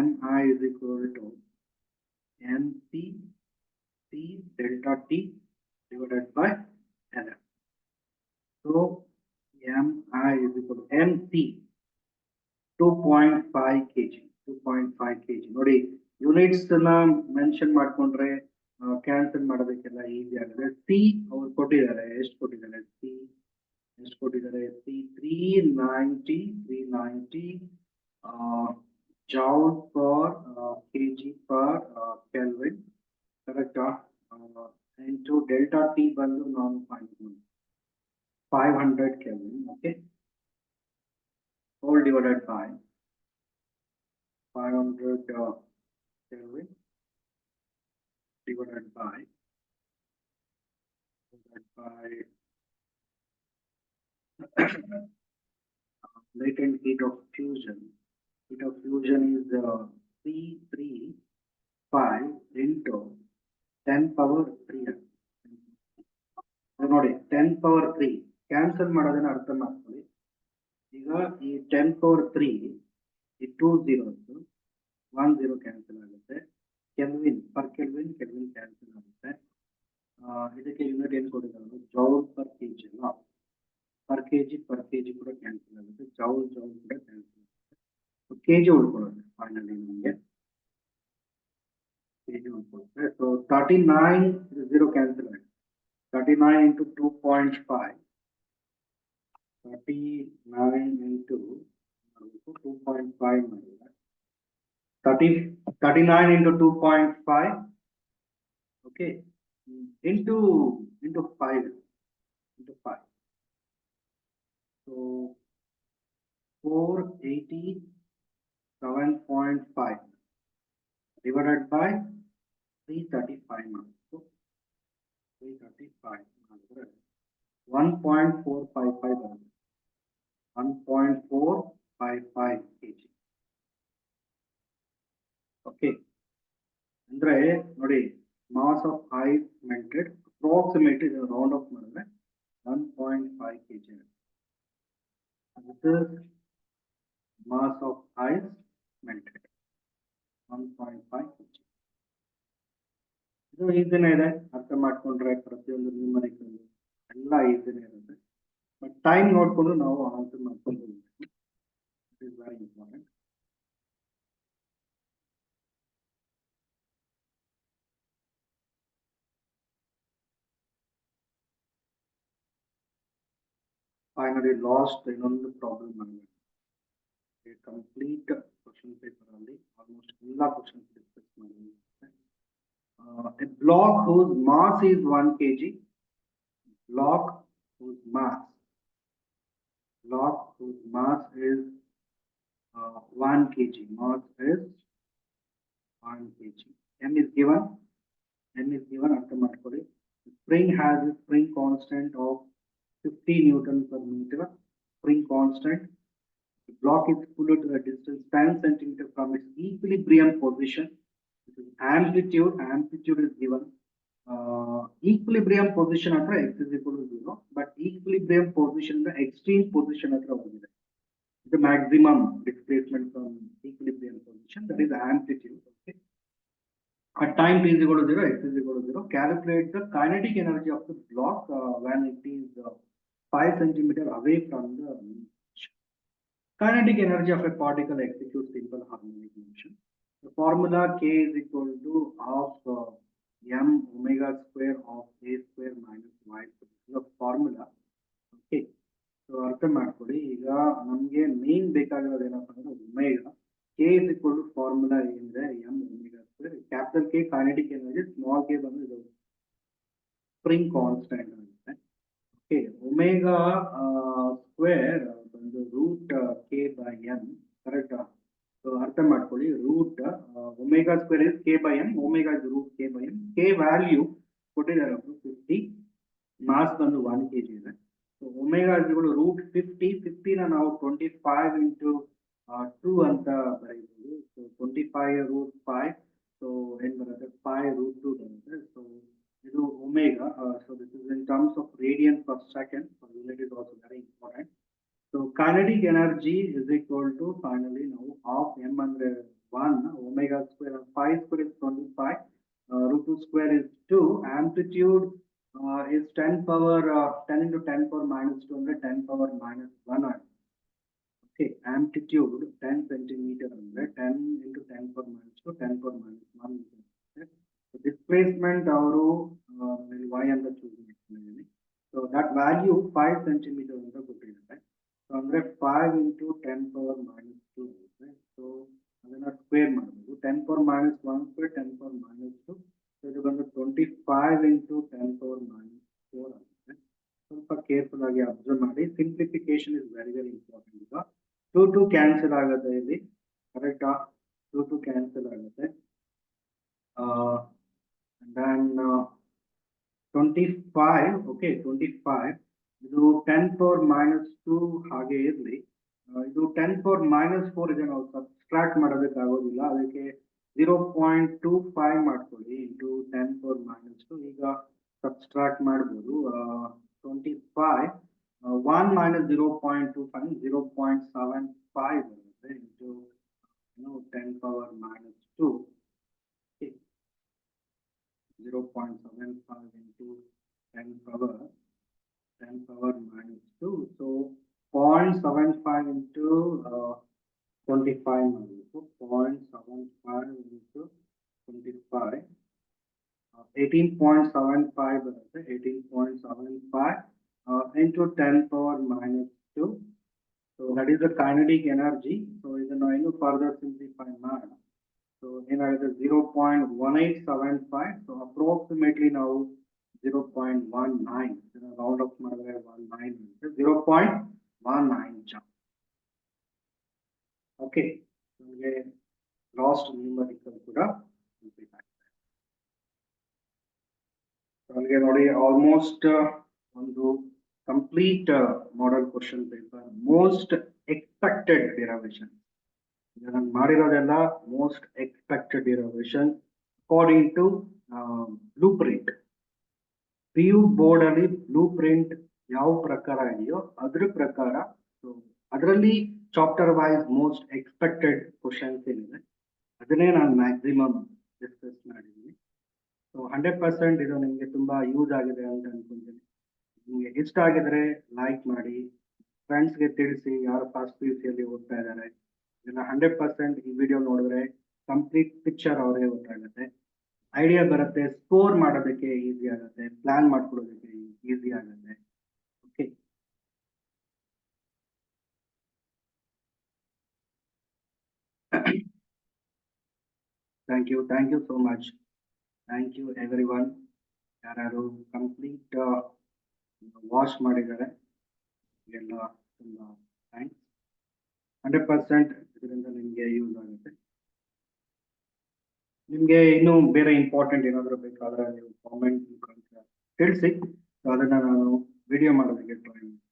[SPEAKER 1] MI is equal to NCC delta T divided by LM. So MI is equal to MC 2.5 kg. 2.5 kg. ನೋಡಿ, units ನ mention ಮಾಡ್ಕೊಂಡ್ರೆ cancel ಮಾಡೋದಕ್ಕೆಲ್ಲ easy ಆಗುತ್ತೆ. C ಅವ್ರು ಕೊಟ್ಟಿದ್ದಾರೆ, ಎಷ್ಟು ಕೊಟ್ಟಿದ್ದಾರೆ? ಸಿ ಎಷ್ಟು ಕೊಟ್ಟಿದ್ದಾರೆ? C 390 joule per kg per Kelvin, correct? Into delta T ಬಂದು ನಾವು 500 Kelvin. Okay, all divided by 500 Kelvin divided by latent heat of fusion. Heat of fusion is 335 into 10 power 3. ನೋಡಿ, 10 power 3 ಕ್ಯಾನ್ಸಲ್ ಮಾಡೋದನ್ನ ಅರ್ಥ ಮಾಡ್ಕೊಳ್ಳಿ. ಈಗ ಈ 10 power 3 ಈ 2 zeros 1 0 cancel ಆಗುತ್ತೆ. ಕೆಲ್ವಿನ್ ಪರ್ ಕೆಲ್ವಿನ್ ಕ್ಯಾನ್ಸಲ್ ಆಗುತ್ತೆ. ಇದಕ್ಕೆ ಯೂನಿಟ್ ಏನು ಕೊಟ್ಟಿದ್ದಾರೆ? ಜೌಲ್ ಪರ್ ಕೆಜಿ ಅಲ್ಲ, ಪರ್ ಕೆಜಿ ಕೂಡ ಕ್ಯಾನ್ಸಲ್ ಆಗುತ್ತೆ. ಜೌಲ್ ಕೂಡ ಕ್ಯಾನ್ಸಲ್ ಆಗುತ್ತೆ. ಕೆಜಿ ಉಳ್ಕೊಳ್ಳುತ್ತೆ ಫೈನಲಿ ನಮಗೆ, ಕೆಜಿ ಉಳ್ಕೊಳ್ಳುತ್ತೆ. ಸೊ 39 0 ಕ್ಯಾನ್ಸಲ್ ಆಗುತ್ತೆ. 39 into 2.5, 39 into 2.5 ಮಾಡಿದ್ರೆ 39 into 2.5, okay, into 5, so 487.5 divided by 335 ಮಾಡಿದ್ರೆ 1.455 ಬರುತ್ತೆ. 1.455 kg. ಓಕೆ, ಅಂದ್ರೆ ನೋಡಿ mass of ice melted approximate round off ಮಾಡಿದ್ರೆ 1.5 kg. This is mass of ice melted 1.5 kg. ಇದು ಈಸಿನೇ ಇದೆ, ಅರ್ಥ ಮಾಡ್ಕೊಂಡ್ರೆ ಪ್ರತಿಯೊಂದು ನ್ಯೂಮರಿಕಲ್ ಎಲ್ಲ ಈಸಿನೇ ಇರುತ್ತೆ. ಬಟ್ ಟೈಮ್ ನೋಡ್ಕೊಂಡು ನಾವು ಆನ್ಸರ್ ಮಾಡ್ಕೊಂಡು it is very important. Finally last ಇನ್ನೊಂದು ಪ್ರಾಬ್ಲಮ್ ಆಗಿದೆ. ಕಂಪ್ಲೀಟ್ ಕ್ವಶನ್ ಪೇಪರ್ ಅಲ್ಲಿ ಆಲ್ಮೋಸ್ಟ್ ಎಲ್ಲ ಕ್ವಶನ್ಸ್ ಡಿಸ್ಕಸ್ ಮಾಡಿದ್ದೀವಿ. A block whose mass is 1 kg, block whose mass is 1 kg, mass is 1 kg. M is given ಅರ್ಥ ಮಾಡ್ಕೊಳ್ಳಿ. Spring has a spring constant of 50 Newton per meter. Spring constant. The block is pulled to a distance 10 centimeter from its equilibrium position. Amplitude is given. Equilibrium position at x is equal to 0, but equilibrium position the extreme position at the maximum displacement from equilibrium position, that is amplitude. Okay. At time t is equal to 0, x is equal to 0. Calculate the kinetic energy of the block when it is 5 centimeter away from the mesh. Kinetic energy of a particle executes simple harmonic motion. The formula K is equal to half m omega square of a square minus y square. The formula. Okay. So ಅರ್ಥ ಮಾಡ್ಕೊಳ್ಳಿ. ಈಗ ನಮಗೆ main ಬೇಕಾಗಿರೋದು ಏನಪ್ಪ ಅಂದ್ರೆ omega. K is equal to formula ಏನಿದೆ m omega square. Capital K kinetic energy, small k ಬಂದು ಇದು spring constant ಆಗುತ್ತೆ. Okay. Omega square ಬಂದು root k by m. Correct. So ಅರ್ಥ ಮಾಡ್ಕೊಳ್ಳಿ, root omega square is k by m, omega is root k by m. K value ಕೊಟ್ಟಿದ್ದಾರೆ 50, mass ಬಂದು 1 kg ಇದೆ. So omega is root 50 ನ ನಾವು 25 into 2 ಅಂತ ಬರೀಬಹುದು. So 25 root 5, so ಏನ್ ಬರುತ್ತೆ 5 ರೂಟ್ 2 ಬರುತ್ತೆ. ಸೊ ಇದು omega. So this is in terms of radian per second. Unit is also very important. So kinetic energy is equal to finally now half m under 1 omega square and 5 square is 25, root 2 square is 2, amplitude is 10 power 10 into 10 power minus 2 under 10 power minus 1. Okay, amplitude 10 centimeter under 10 into 10 power minus 2, 10 power minus 1. Okay. So displacement ಅವರು y ಅಂತ choose ಮಾಡಿದ್ದೀನಿ. So that value 5 centimeter ಅಂತ ಕೊಟ್ಟಿದ್ದಾರೆ. So ಅಂದ್ರೆ 5 into 10 power minus 2 ಆಗುತ್ತೆ. So ಅದನ್ನ square ಮಾಡಬಹುದು. 10 power minus 1 square 10 power minus 2. So ಇದು ಬಂದು 25 into 10 power minus 4 ಆಗುತ್ತೆ. ಸ್ವಲ್ಪ ಕೇರ್ಫುಲ್ ಆಗಿ ಅಬ್ಸರ್ವ್ ಮಾಡಿ. Simplification is very very important. ಈಗ 2 ಕ್ಯಾನ್ಸಲ್ ಆಗುತ್ತೆ ಇಲ್ಲಿ, ಕರೆಕ್ಟಾ? 2 ಕ್ಯಾನ್ಸಲ್ ಆಗುತ್ತೆ. then 25, okay, 25 ಇದು 10 power minus 2 ಹಾಗೆ ಇರಲಿ. ಇದು 10 power minus 4 ಇದೆ, ನಾವು ಸಬ್ಸ್ಟ್ರಾಕ್ಟ್ ಮಾಡೋದಕ್ಕಾಗೋದಿಲ್ಲ, ಅದಕ್ಕೆ 0.25 ಮಾಡ್ಕೊಳ್ಳಿ ಇಂಟು 10 power minus 2. ಈಗ ಸಬ್ಸ್ಟ್ರಾಕ್ಟ್ ಮಾಡ್ಬೋದು. 25 1 minus 0.25 0.75 ಬರುತ್ತೆ into 10 power minus 2. 0.75 into 10 power minus 2. So 0.75 into 25 minus 0.75 into 25. 18.75 ಬರುತ್ತೆ. 18.75 into 10 power minus 2. So that is the kinetic energy. So ಇದನ್ನು ಇನ್ನು further simplify ಮಾಡೋಣ. So ಏನಾಗುತ್ತೆ 0.1875. So approximately ನಾವು 0.19 round up ಮಾಡಿದ್ರೆ 19 0.19 jump. Okay, ನಮಗೆ ಲಾಸ್ಟ್ ನ್ಯೂಮರಿಕಲ್ ಕೂಡ complete ಆಗಿದೆ. ನಮಗೆ ನೋಡಿ ಆಲ್ಮೋಸ್ಟ್ ಒಂದು complete model question paper, most expected derivation. ನಾನು ಮಾಡಿರೋದೆಲ್ಲ most expected derivation according to blue print. P U board ಅಲ್ಲಿ ಬ್ಲೂ ಪ್ರಿಂಟ್ ಯಾವ ಪ್ರಕಾರ ಇದೆಯೋ ಅದ್ರ ಪ್ರಕಾರ, ಅದರಲ್ಲಿ chapter wise most expected questions ಏನಿದೆ ಅದನ್ನೇ ನಾನು ಮ್ಯಾಕ್ಸಿಮಮ್ ಡಿಸ್ಕಸ್ ಮಾಡಿದ್ದೀನಿ. ಸೊ 100% ಇದು ನಿಮಗೆ ತುಂಬಾ ಯೂಸ್ ಆಗಿದೆ ಅಂತ ಅನ್ಕೊಂತೀನಿ. ನಿಮಗೆ ಇಷ್ಟ ಆಗಿದ್ರೆ ಲೈಕ್ ಮಾಡಿ, ಫ್ರೆಂಡ್ಸ್ಗೆ ತಿಳಿಸಿ ಯಾರು ಫಸ್ಟ್ ಪಿ ಯು ಸಿಯಲ್ಲಿ ಓದ್ತಾ ಇದ್ದಾರೆ. ಇದನ್ನ 100% ಈ ವಿಡಿಯೋ ನೋಡಿದ್ರೆ ಕಂಪ್ಲೀಟ್ ಪಿಕ್ಚರ್ ಅವರೇ ಗೊತ್ತಾಗುತ್ತೆ, ಐಡಿಯಾ ಬರುತ್ತೆ, ಸ್ಕೋರ್ ಮಾಡೋದಕ್ಕೆ ಈಸಿ ಆಗುತ್ತೆ, ಪ್ಲಾನ್ ಮಾಡ್ಕೊಳ್ಳೋದಕ್ಕೆ ಈಸಿ ಆಗುತ್ತೆ. Okay, thank you so much. Thank you everyone. ಯಾರು ಕಂಪ್ಲೀಟ್ ವಾಚ್ ಮಾಡಿದ್ದಾರೆ ಎಲ್ಲ ತುಂಬ ಥ್ಯಾಂಕ್ಸ್. 100% ಇದರಿಂದ ನಿಮಗೆ ಯೂಸ್ ಆಗುತ್ತೆ. ನಿಮಗೆ ಇನ್ನೂ ಬೇರೆ ಇಂಪಾರ್ಟೆಂಟ್ ಏನಾದರೂ ಬೇಕಾದ್ರೆ ನೀವು ಕಾಮೆಂಟ್ ಮುಖಾಂತರ ತಿಳಿಸಿ, ಅದನ್ನ ನಾನು ವಿಡಿಯೋ ಮಾಡೋದಕ್ಕೆ ಟ್ರೈ ಮಾಡ್ತೀನಿ.